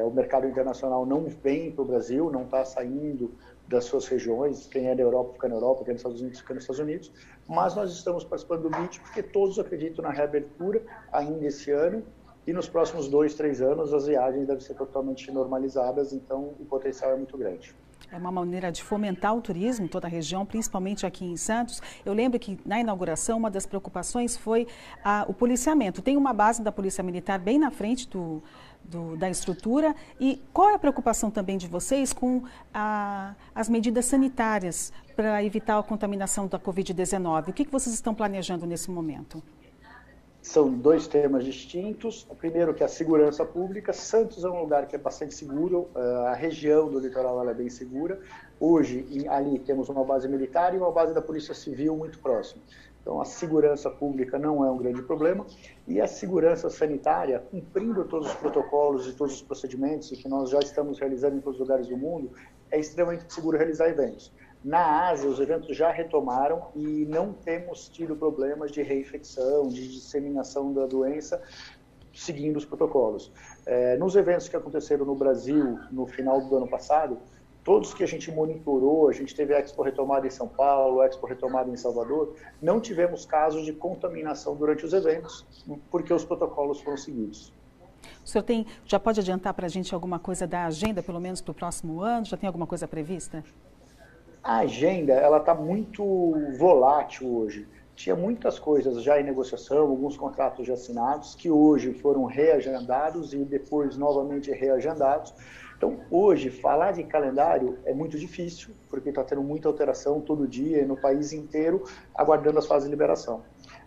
o mercado internacional não vem para o Brasil, não está saindo das suas regiões, quem é da Europa fica na Europa, quem é dos Estados Unidos fica nos Estados Unidos, mas nós estamos participando do BID porque todos acreditam na reabertura ainda esse ano, e nos próximos 2, 3 anos as viagens devem ser totalmente normalizadas, então o potencial é muito grande. É uma maneira de fomentar o turismo em toda a região, principalmente aqui em Santos. Eu lembro que na inauguração uma das preocupações foi o policiamento. Tem uma base da Polícia Militar bem na frente da estrutura. E qual é a preocupação também de vocês com as medidas sanitárias para evitar a contaminação da Covid-19? O que vocês estão planejando nesse momento? São 2 temas distintos. O primeiro que é a segurança pública. Santos é um lugar que é bastante seguro, a região do litoral ela é bem segura. Hoje, ali temos uma base militar e uma base da Polícia Civil muito próxima. Então, a segurança pública não é um grande problema. E a segurança sanitária, cumprindo todos os protocolos e todos os procedimentos que nós já estamos realizando em todos os lugares do mundo, é extremamente seguro realizar eventos. Na Ásia, os eventos já retomaram e não temos tido problemas de reinfecção, de disseminação da doença, seguindo os protocolos. Nos eventos que aconteceram no Brasil, no final do ano passado, todos que a gente monitorou, a gente teve a Expo retomada em São Paulo, a Expo retomada em Salvador, não tivemos casos de contaminação durante os eventos, porque os protocolos foram seguidos. O senhor já pode adiantar para a gente alguma coisa da agenda, pelo menos para o próximo ano? Já tem alguma coisa prevista? A agenda ela está muito volátil hoje. Tinha muitas coisas já em negociação, alguns contratos já assinados, que hoje foram reagendados e depois novamente reagendados. Então, hoje, falar de calendário é muito difícil, porque está tendo muita alteração todo dia e no país inteiro, aguardando as fases de liberação.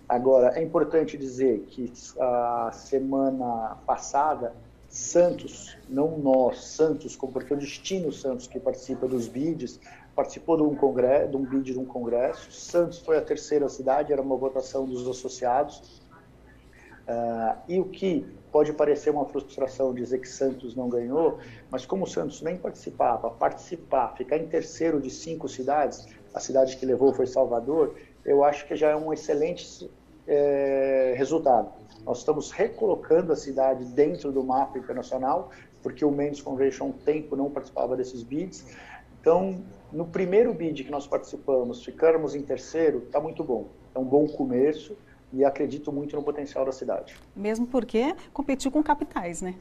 Agora, é importante dizer que a semana passada, Santos, não nós, Santos, porque o Destino Santos, que participa dos bids, participou de um bid de um congresso. Santos foi a 3ª cidade, era uma votação dos associados. E o que pode parecer uma frustração dizer que Santos não ganhou, mas como Santos nem participava, ficar em 3º de 5 cidades, a cidade que levou foi Salvador, eu acho que já é um excelente resultado. Nós estamos recolocando a cidade dentro do mapa internacional, porque o Mendes Convention há um tempo não participava desses bids. Então, no primeiro bid que nós participamos, ficarmos em 3º, está muito bom. É um bom começo e acredito muito no potencial da cidade. Mesmo porque competiu com capitais, né?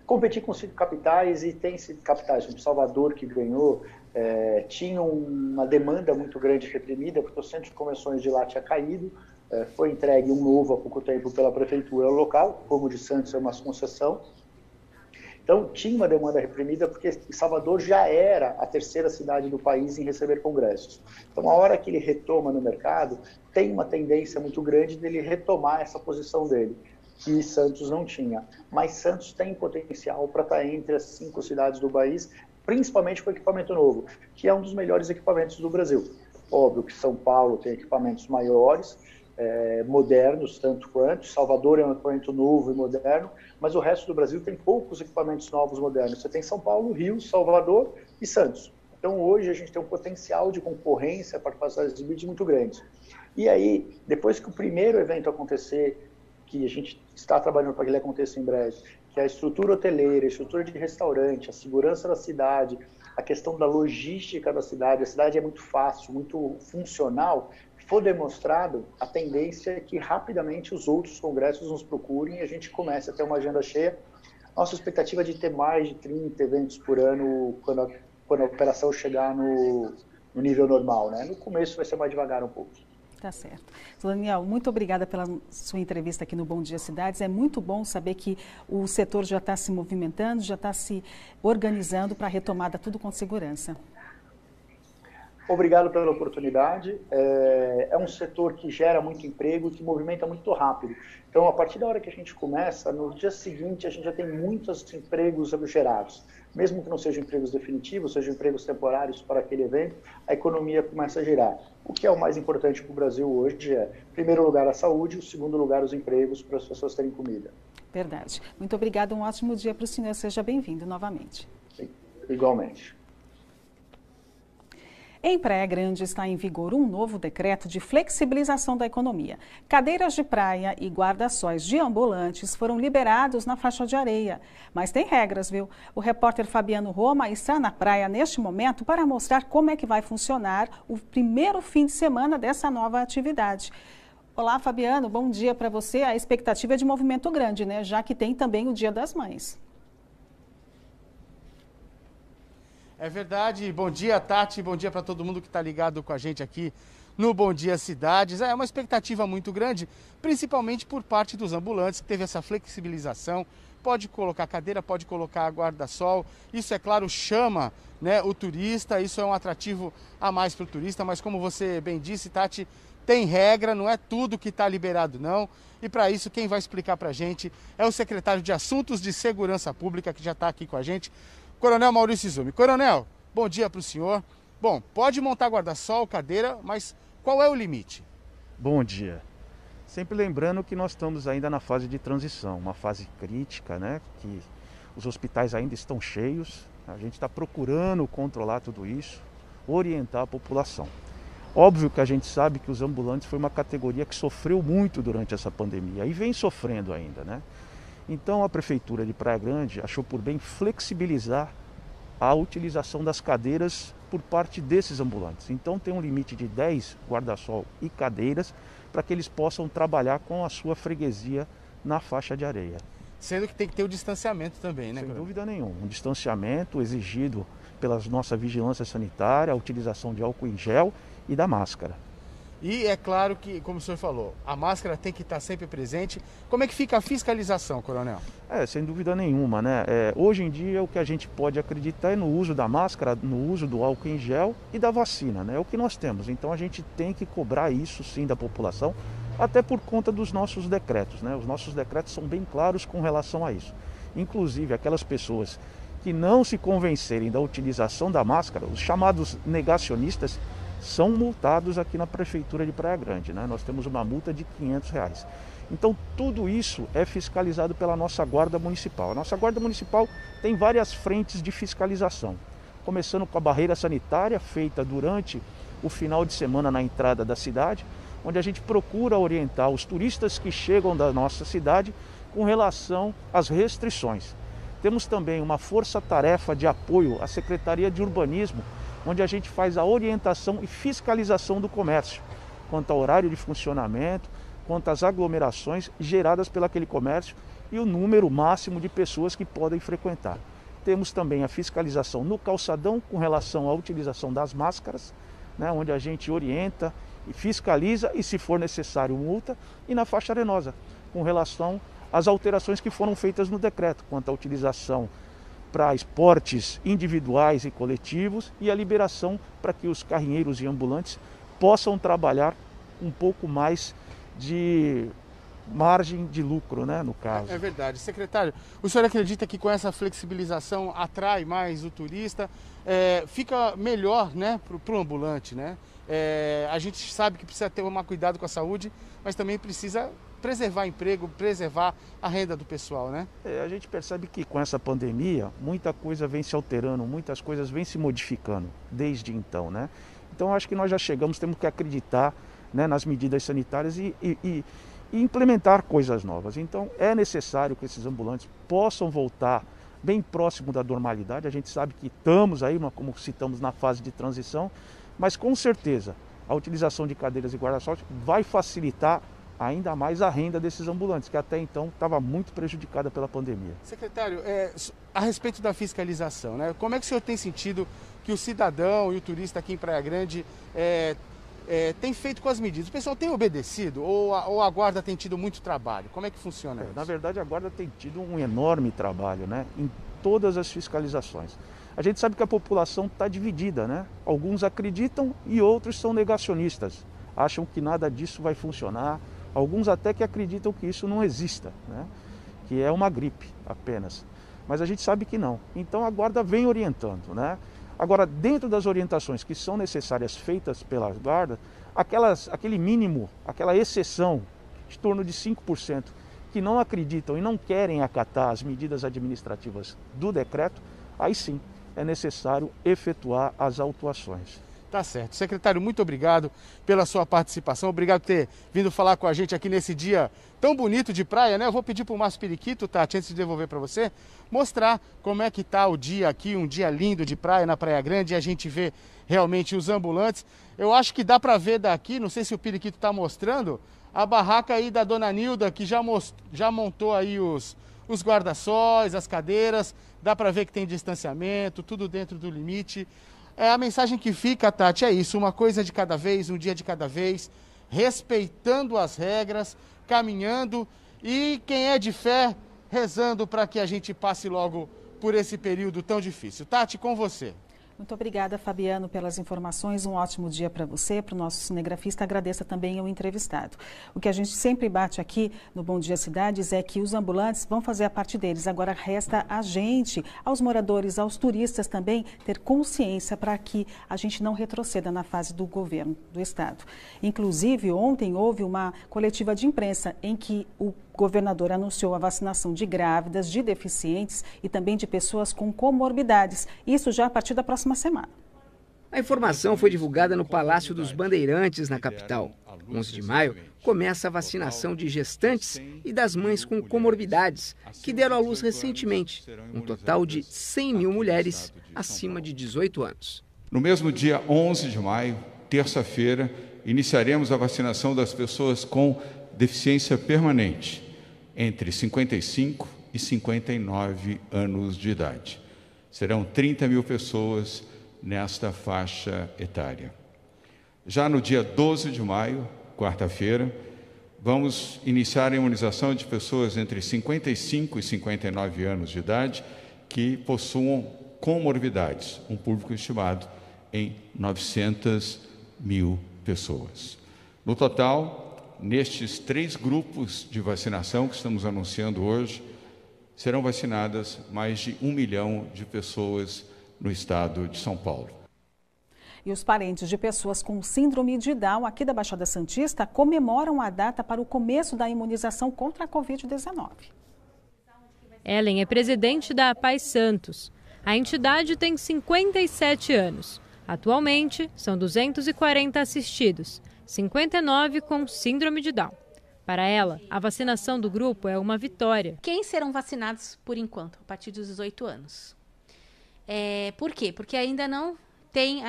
Competir com 5 capitais e tem 5 capitais, como Salvador, que ganhou, tinha uma demanda muito grande reprimida, porque o centro de convenções de lá tinha caído, foi entregue um novo há pouco tempo pela prefeitura local, como o de Santos é uma concessão. Então, tinha uma demanda reprimida porque Salvador já era a 3ª cidade do país em receber congressos. Então, a hora que ele retoma no mercado, tem uma tendência muito grande dele retomar essa posição dele, que Santos não tinha. Mas Santos tem potencial para estar entre as 5 cidades do país, principalmente com equipamento novo, que é um dos melhores equipamentos do Brasil. Óbvio que São Paulo tem equipamentos maiores, modernos, tanto quanto. Salvador é um equipamento novo e moderno, mas o resto do Brasil tem poucos equipamentos novos modernos. Você tem São Paulo, Rio, Salvador e Santos. Então, hoje, a gente tem um potencial de concorrência para fazer as bids muito grandes. E aí, depois que o primeiro evento acontecer, que a gente está trabalhando para que ele aconteça em breve, que é a estrutura hoteleira, a estrutura de restaurante, a segurança da cidade, a questão da logística da cidade, a cidade é muito fácil, muito funcional, for demonstrado, a tendência é que rapidamente os outros congressos nos procurem e a gente comece a ter uma agenda cheia. Nossa expectativa é de ter mais de 30 eventos por ano quando a operação chegar no nível normal, né? No começo vai ser mais devagar um pouco. Tá certo. Daniel, muito obrigada pela sua entrevista aqui no Bom Dia Cidades. É muito bom saber que o setor já está se movimentando, já está se organizando para a retomada, tudo com segurança. Obrigado pela oportunidade. É um setor que gera muito emprego e que movimenta muito rápido. Então, a partir da hora que a gente começa, no dia seguinte a gente já tem muitos empregos gerados. Mesmo que não sejam empregos definitivos, sejam empregos temporários para aquele evento, a economia começa a girar. O que é o mais importante para o Brasil hoje é, em primeiro lugar, a saúde, em segundo lugar, os empregos para as pessoas terem comida. Verdade. Muito obrigada, um ótimo dia para o senhor. Seja bem-vindo novamente. Sim, igualmente. Em Praia Grande está em vigor um novo decreto de flexibilização da economia. Cadeiras de praia e guarda-sóis de ambulantes foram liberados na faixa de areia. Mas tem regras, viu? O repórter Fabiano Roma está na praia neste momento para mostrar como é que vai funcionar o primeiro fim de semana dessa nova atividade. Olá, Fabiano, bom dia para você. A expectativa é de movimento grande, né? Já que tem também o Dia das Mães. É verdade. Bom dia, Tati. Bom dia para todo mundo que está ligado com a gente aqui no Bom Dia Cidades. É uma expectativa muito grande, principalmente por parte dos ambulantes, que teve essa flexibilização. Pode colocar cadeira, pode colocar guarda-sol. Isso, é claro, chama, né, o turista. Isso é um atrativo a mais para o turista. Mas como você bem disse, Tati, tem regra, não é tudo que está liberado, não. E para isso, quem vai explicar para a gente é o secretário de Assuntos de Segurança Pública, que já está aqui com a gente, Coronel Maurício Izumi. Coronel, bom dia para o senhor. Bom, pode montar guarda-sol, cadeira, mas qual é o limite? Bom dia. Sempre lembrando que nós estamos ainda na fase de transição, uma fase crítica, né? Que os hospitais ainda estão cheios. A gente está procurando controlar tudo isso, orientar a população. Óbvio que a gente sabe que os ambulantes foi uma categoria que sofreu muito durante essa pandemia e vem sofrendo ainda, né? Então a Prefeitura de Praia Grande achou por bem flexibilizar a utilização das cadeiras por parte desses ambulantes. Então tem um limite de 10 guarda-sol e cadeiras para que eles possam trabalhar com a sua freguesia na faixa de areia. Sendo que tem que ter o distanciamento também, né? Sem dúvida nenhuma. Um distanciamento exigido pela nossa vigilância sanitária, a utilização de álcool em gel e da máscara. E é claro que, como o senhor falou, a máscara tem que estar sempre presente. Como é que fica a fiscalização, Coronel? Sem dúvida nenhuma, né? Hoje em dia o que a gente pode acreditar é no uso da máscara, no uso do álcool em gel e da vacina, né? É o que nós temos. Então a gente tem que cobrar isso sim da população, até por conta dos nossos decretos, né? Os nossos decretos são bem claros com relação a isso. Inclusive aquelas pessoas que não se convencerem da utilização da máscara, os chamados negacionistas, são multados aqui na Prefeitura de Praia Grande, né? Nós temos uma multa de R$500. Então tudo isso é fiscalizado pela nossa Guarda Municipal. A nossa Guarda Municipal tem várias frentes de fiscalização, começando com a barreira sanitária feita durante o final de semana na entrada da cidade, onde a gente procura orientar os turistas que chegam da nossa cidade com relação às restrições. Temos também uma força-tarefa de apoio à Secretaria de Urbanismo, onde a gente faz a orientação e fiscalização do comércio, quanto ao horário de funcionamento, quanto às aglomerações geradas pelo aquele comércio e o número máximo de pessoas que podem frequentar. Temos também a fiscalização no calçadão com relação à utilização das máscaras, né, onde a gente orienta e fiscaliza e, se for necessário, multa, e na faixa arenosa, com relação às alterações que foram feitas no decreto, quanto à utilização para esportes individuais e coletivos e a liberação para que os carrinheiros e ambulantes possam trabalhar um pouco mais de margem de lucro, né, no caso. É verdade. Secretário, o senhor acredita que com essa flexibilização atrai mais o turista, fica melhor, né, para o ambulante, né? A gente sabe que precisa tomar cuidado com a saúde, mas também precisa preservar emprego, preservar a renda do pessoal, né? A gente percebe que com essa pandemia, muita coisa vem se alterando, muitas coisas vêm se modificando desde então, né? Então acho que nós já chegamos, temos que acreditar, né, nas medidas sanitárias e implementar coisas novas. Então é necessário que esses ambulantes possam voltar bem próximo da normalidade. A gente sabe que estamos aí, como citamos, na fase de transição, mas com certeza a utilização de cadeiras e guarda-sol vai facilitar ainda mais a renda desses ambulantes, que até então estava muito prejudicada pela pandemia. Secretário, a respeito da fiscalização, né? Como é que o senhor tem sentido que o cidadão e o turista aqui em Praia Grande tem feito com as medidas? O pessoal tem obedecido ou a Guarda tem tido muito trabalho? Como é que funciona isso? Na verdade, a Guarda tem tido um enorme trabalho, né, em todas as fiscalizações. A gente sabe que a população está dividida, né? Alguns acreditam e outros são negacionistas. Acham que nada disso vai funcionar. Alguns até que acreditam que isso não exista, né? Que é uma gripe apenas. Mas a gente sabe que não. Então a Guarda vem orientando, né? Agora, dentro das orientações que são necessárias feitas pela Guarda, aquele mínimo, aquela exceção, de torno de 5%, que não acreditam e não querem acatar as medidas administrativas do decreto, aí sim é necessário efetuar as autuações. Tá certo. Secretário, muito obrigado pela sua participação. Obrigado por ter vindo falar com a gente aqui nesse dia tão bonito de praia, né? Eu vou pedir para o Márcio Periquito, Tati, antes de devolver para você, mostrar como é que tá o dia aqui, um dia lindo de praia na Praia Grande, e a gente vê realmente os ambulantes. Eu acho que dá para ver daqui, não sei se o Periquito está mostrando, a barraca aí da Dona Nilda, que já montou aí os guarda-sóis, as cadeiras, dá para ver que tem distanciamento, tudo dentro do limite. A mensagem que fica, Tati, é isso, uma coisa de cada vez, um dia de cada vez, respeitando as regras, caminhando e quem é de fé, rezando para que a gente passe logo por esse período tão difícil. Tati, com você. Muito obrigada, Fabiano, pelas informações. Um ótimo dia para você, para o nosso cinegrafista. Agradeça também ao entrevistado. O que a gente sempre bate aqui no Bom Dia Cidades é que os ambulantes vão fazer a parte deles. Agora resta a gente, aos moradores, aos turistas também, ter consciência para que a gente não retroceda na fase do governo do estado. Inclusive, ontem houve uma coletiva de imprensa em que o governador anunciou a vacinação de grávidas, de deficientes e também de pessoas com comorbidades. Isso já a partir da próxima semana. A informação foi divulgada no Palácio dos Bandeirantes, na capital. 11 de maio começa a vacinação de gestantes e das mães com comorbidades, que deram à luz recentemente. Um total de 100 mil mulheres acima de 18 anos. No mesmo dia 11 de maio, terça-feira, iniciaremos a vacinação das pessoas com deficiência permanente, entre 55 e 59 anos de idade. Serão 30 mil pessoas nesta faixa etária. Já no dia 12 de maio, quarta-feira, vamos iniciar a imunização de pessoas entre 55 e 59 anos de idade que possuam comorbidades, um público estimado em 900 mil pessoas. No total, nestes 3 grupos de vacinação que estamos anunciando hoje, serão vacinadas mais de 1 milhão de pessoas no estado de São Paulo. E os parentes de pessoas com síndrome de Down aqui da Baixada Santista comemoram a data para o começo da imunização contra a Covid-19. Ellen é presidente da APAI Santos. A entidade tem 57 anos. Atualmente, são 240 assistidos, 59 com síndrome de Down. Para ela, a vacinação do grupo é uma vitória. Quem serão vacinados por enquanto, a partir dos 18 anos? Por quê? Porque ainda não tem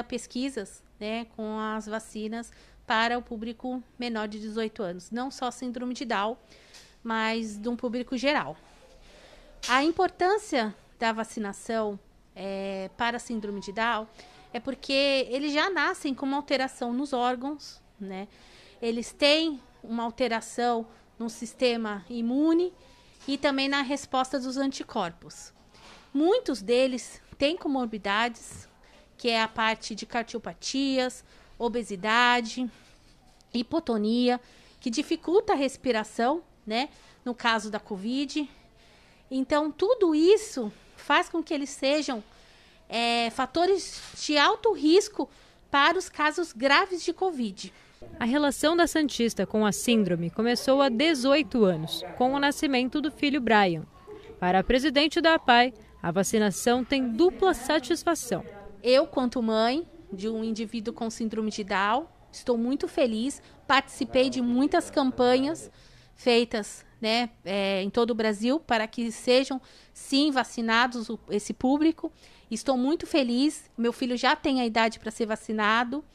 pesquisas, né, com as vacinas para o público menor de 18 anos. Não só síndrome de Down, mas de um público geral. A importância da vacinação para a síndrome de Down é porque eles já nascem com uma alteração nos órgãos, né? Eles têm uma alteração no sistema imune e também na resposta dos anticorpos. Muitos deles têm comorbidades, que é a parte de cardiopatias, obesidade, hipotonia, que dificulta a respiração, né? No caso da Covid. Então, tudo isso faz com que eles sejam fatores de alto risco para os casos graves de Covid. A relação da Santista com a síndrome começou há 18 anos, com o nascimento do filho Brian. Para a presidente da APAI, a vacinação tem dupla satisfação. Eu, quanto mãe de um indivíduo com síndrome de Down, estou muito feliz. Participei de muitas campanhas feitas, né, em todo o Brasil para que sejam, sim, vacinados esse público. Estou muito feliz. Meu filho já tem a idade para ser vacinado.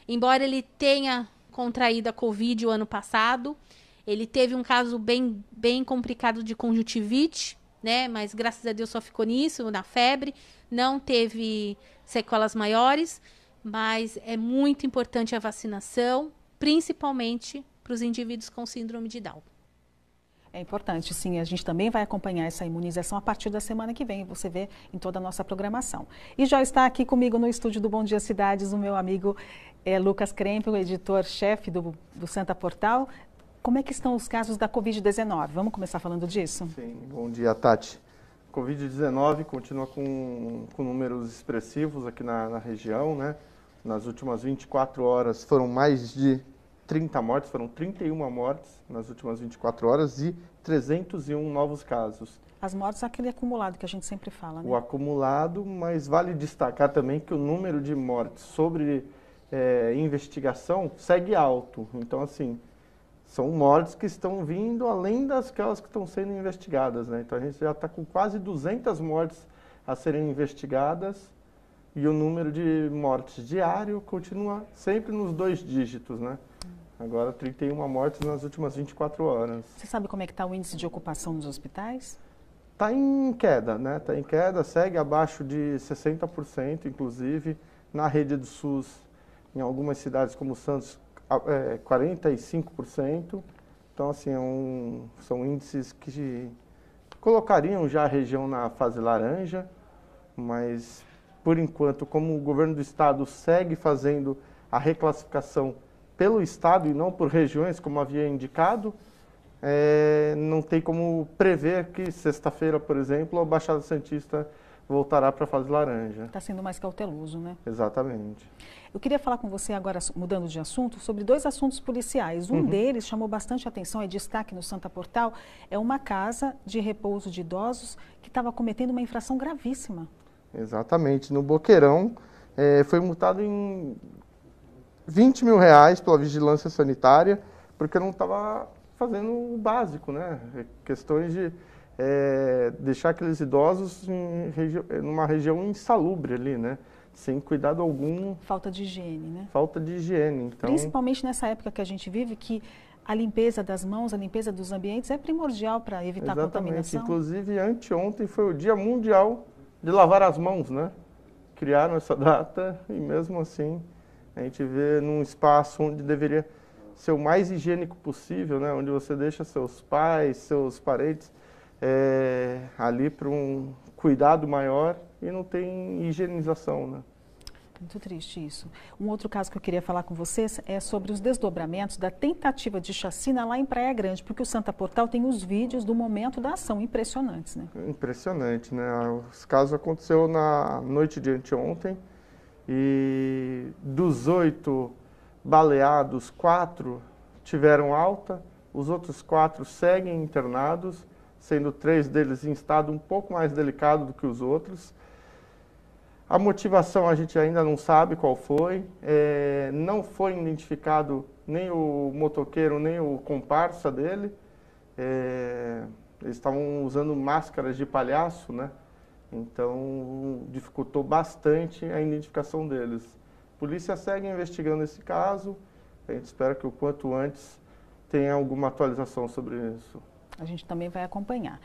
Embora ele tenha contraído a Covid o ano passado, ele teve um caso bem complicado de conjuntivite, né? Mas graças a Deus só ficou nisso, na febre. Não teve sequelas maiores, mas é muito importante a vacinação, principalmente para os indivíduos com síndrome de Down. É importante, sim. A gente também vai acompanhar essa imunização a partir da semana que vem. Você vê em toda a nossa programação. E já está aqui comigo no estúdio do Bom Dia Cidades o meu amigo Lucas Krempel, editor-chefe do Santa Portal. Como é que estão os casos da Covid-19? Vamos começar falando disso? Sim, bom dia, Tati. Covid-19 continua com números expressivos aqui na região, né? Nas últimas 24 horas foram mais de 30 mortes, foram 31 mortes nas últimas 24 horas e 301 novos casos. As mortes, aquele acumulado que a gente sempre fala, né? O acumulado, mas vale destacar também que o número de mortes sobre investigação segue alto. Então, assim, são mortes que estão vindo além daquelas que estão sendo investigadas, né? Então, a gente já está com quase 200 mortes a serem investigadas e o número de mortes diário continua sempre nos 2 dígitos, né? Agora, 31 mortes nas últimas 24 horas. Você sabe como é que está o índice de ocupação nos hospitais? Está em queda, né? Está em queda, segue abaixo de 60%, inclusive. Na rede do SUS, em algumas cidades como Santos, 45%. Então, assim, são índices que colocariam já a região na fase laranja, mas, por enquanto, como o governo do estado segue fazendo a reclassificação pelo estado e não por regiões, como havia indicado, não tem como prever que sexta-feira, por exemplo, a Baixada Santista voltará para a fase laranja. Está sendo mais cauteloso, né? Exatamente. Eu queria falar com você agora, mudando de assunto, sobre 2 assuntos policiais. Um deles chamou bastante atenção, é destaque no Santa Portal, é uma casa de repouso de idosos que estava cometendo uma infração gravíssima. Exatamente. No Boqueirão, foi multado em R$20 mil pela vigilância sanitária, porque não estava fazendo o básico, né? Questões de deixar aqueles idosos numa região insalubre ali, né? Sem cuidado algum. Falta de higiene, né? Falta de higiene. Então... Principalmente nessa época que a gente vive, que a limpeza das mãos, a limpeza dos ambientes é primordial para evitar a contaminação. Inclusive, anteontem foi o Dia Mundial de Lavar as Mãos, né? Criaram essa data e mesmo assim a gente vê num espaço onde deveria ser o mais higiênico possível, né? Onde você deixa seus pais, seus parentes ali para um cuidado maior e não tem higienização, né? Muito triste isso. Um outro caso que eu queria falar com vocês é sobre os desdobramentos da tentativa de chacina lá em Praia Grande, porque o Santa Portal tem os vídeos do momento da ação, impressionantes, né? Impressionante, né? Os casos aconteceu na noite de anteontem e dos 8 baleados, 4 tiveram alta, os outros 4 seguem internados, sendo 3 deles em estado um pouco mais delicado do que os outros. A motivação a gente ainda não sabe qual foi, não foi identificado nem o motoqueiro, nem o comparsa dele. Eles estavam usando máscaras de palhaço, né? Então dificultou bastante a identificação deles. A polícia segue investigando esse caso, a gente espera que o quanto antes tenha alguma atualização sobre isso. A gente também vai acompanhar.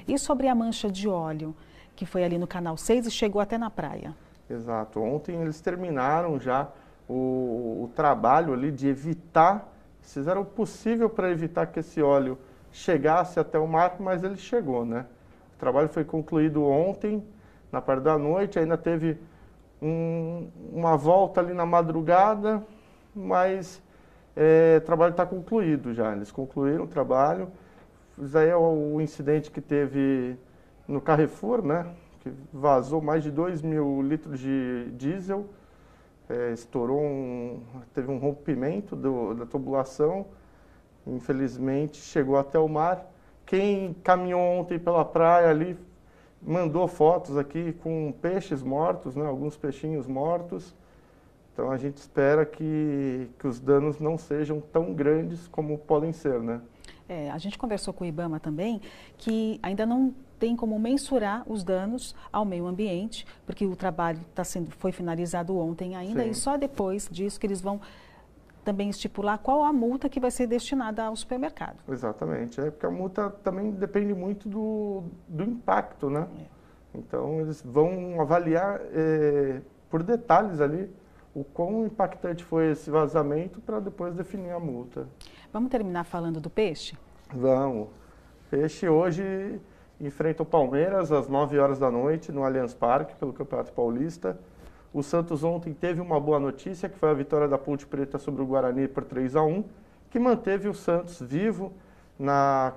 E sobre a mancha de óleo, que foi ali no Canal 6 e chegou até na praia? Exato. Ontem eles terminaram já o trabalho ali de evitar, fizeram o possível para evitar que esse óleo chegasse até o mar, mas ele chegou, né? O trabalho foi concluído ontem, na parte da noite, ainda teve uma volta ali na madrugada, mas o trabalho está concluído já, eles concluíram o trabalho. Isso aí é o incidente que teve no Carrefour, né? Que vazou mais de 2 mil litros de diesel, teve um rompimento da tubulação, infelizmente chegou até o mar. Quem caminhou ontem pela praia ali mandou fotos aqui com peixes mortos, né? Alguns peixinhos mortos. Então a gente espera que os danos não sejam tão grandes como podem ser, né? A gente conversou com o IBAMA também, que ainda não tem como mensurar os danos ao meio ambiente, porque o trabalho foi finalizado ontem ainda. Sim. E só depois disso que eles vão também estipular qual a multa que vai ser destinada ao supermercado. Exatamente, porque a multa também depende muito do impacto, né? Então eles vão avaliar por detalhes ali o quão impactante foi esse vazamento para depois definir a multa. Vamos terminar falando do peixe? Vamos. Peixe hoje enfrenta o Palmeiras às 9 horas da noite no Allianz Parque, pelo Campeonato Paulista. O Santos ontem teve uma boa notícia, que foi a vitória da Ponte Preta sobre o Guarani por 3-1, que manteve o Santos vivo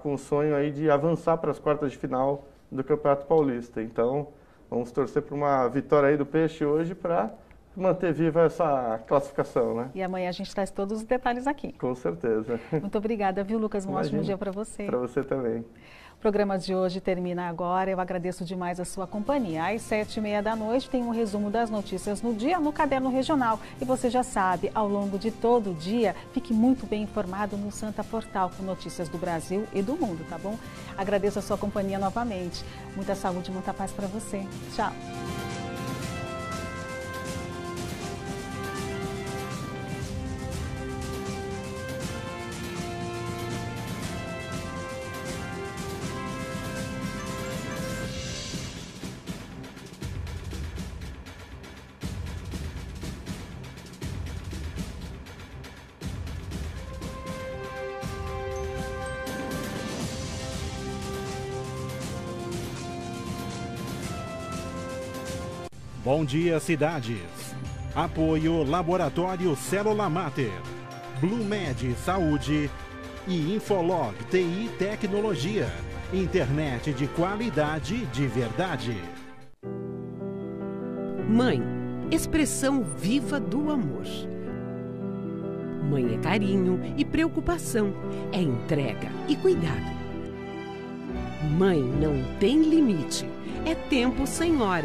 com o sonho aí de avançar para as quartas de final do Campeonato Paulista. Então, vamos torcer por uma vitória aí do Peixe hoje para manter viva essa classificação, né? E amanhã a gente traz todos os detalhes aqui. Com certeza. Muito obrigada, viu, Lucas? Um ótimo dia para você. Para você também. O programa de hoje termina agora. Eu agradeço demais a sua companhia. Às 7h30 da noite tem um resumo das notícias no dia no Caderno Regional. E você já sabe, ao longo de todo o dia, fique muito bem informado no Santa Portal, com notícias do Brasil e do mundo, tá bom? Agradeço a sua companhia novamente. Muita saúde e muita paz para você. Tchau. Bom dia, cidades. Apoio Laboratório Célula Mater, Blumed Saúde e Infolog TI Tecnologia. Internet de qualidade de verdade. Mãe, expressão viva do amor. Mãe é carinho e preocupação, é entrega e cuidado. Mãe não tem limite, é tempo sem hora.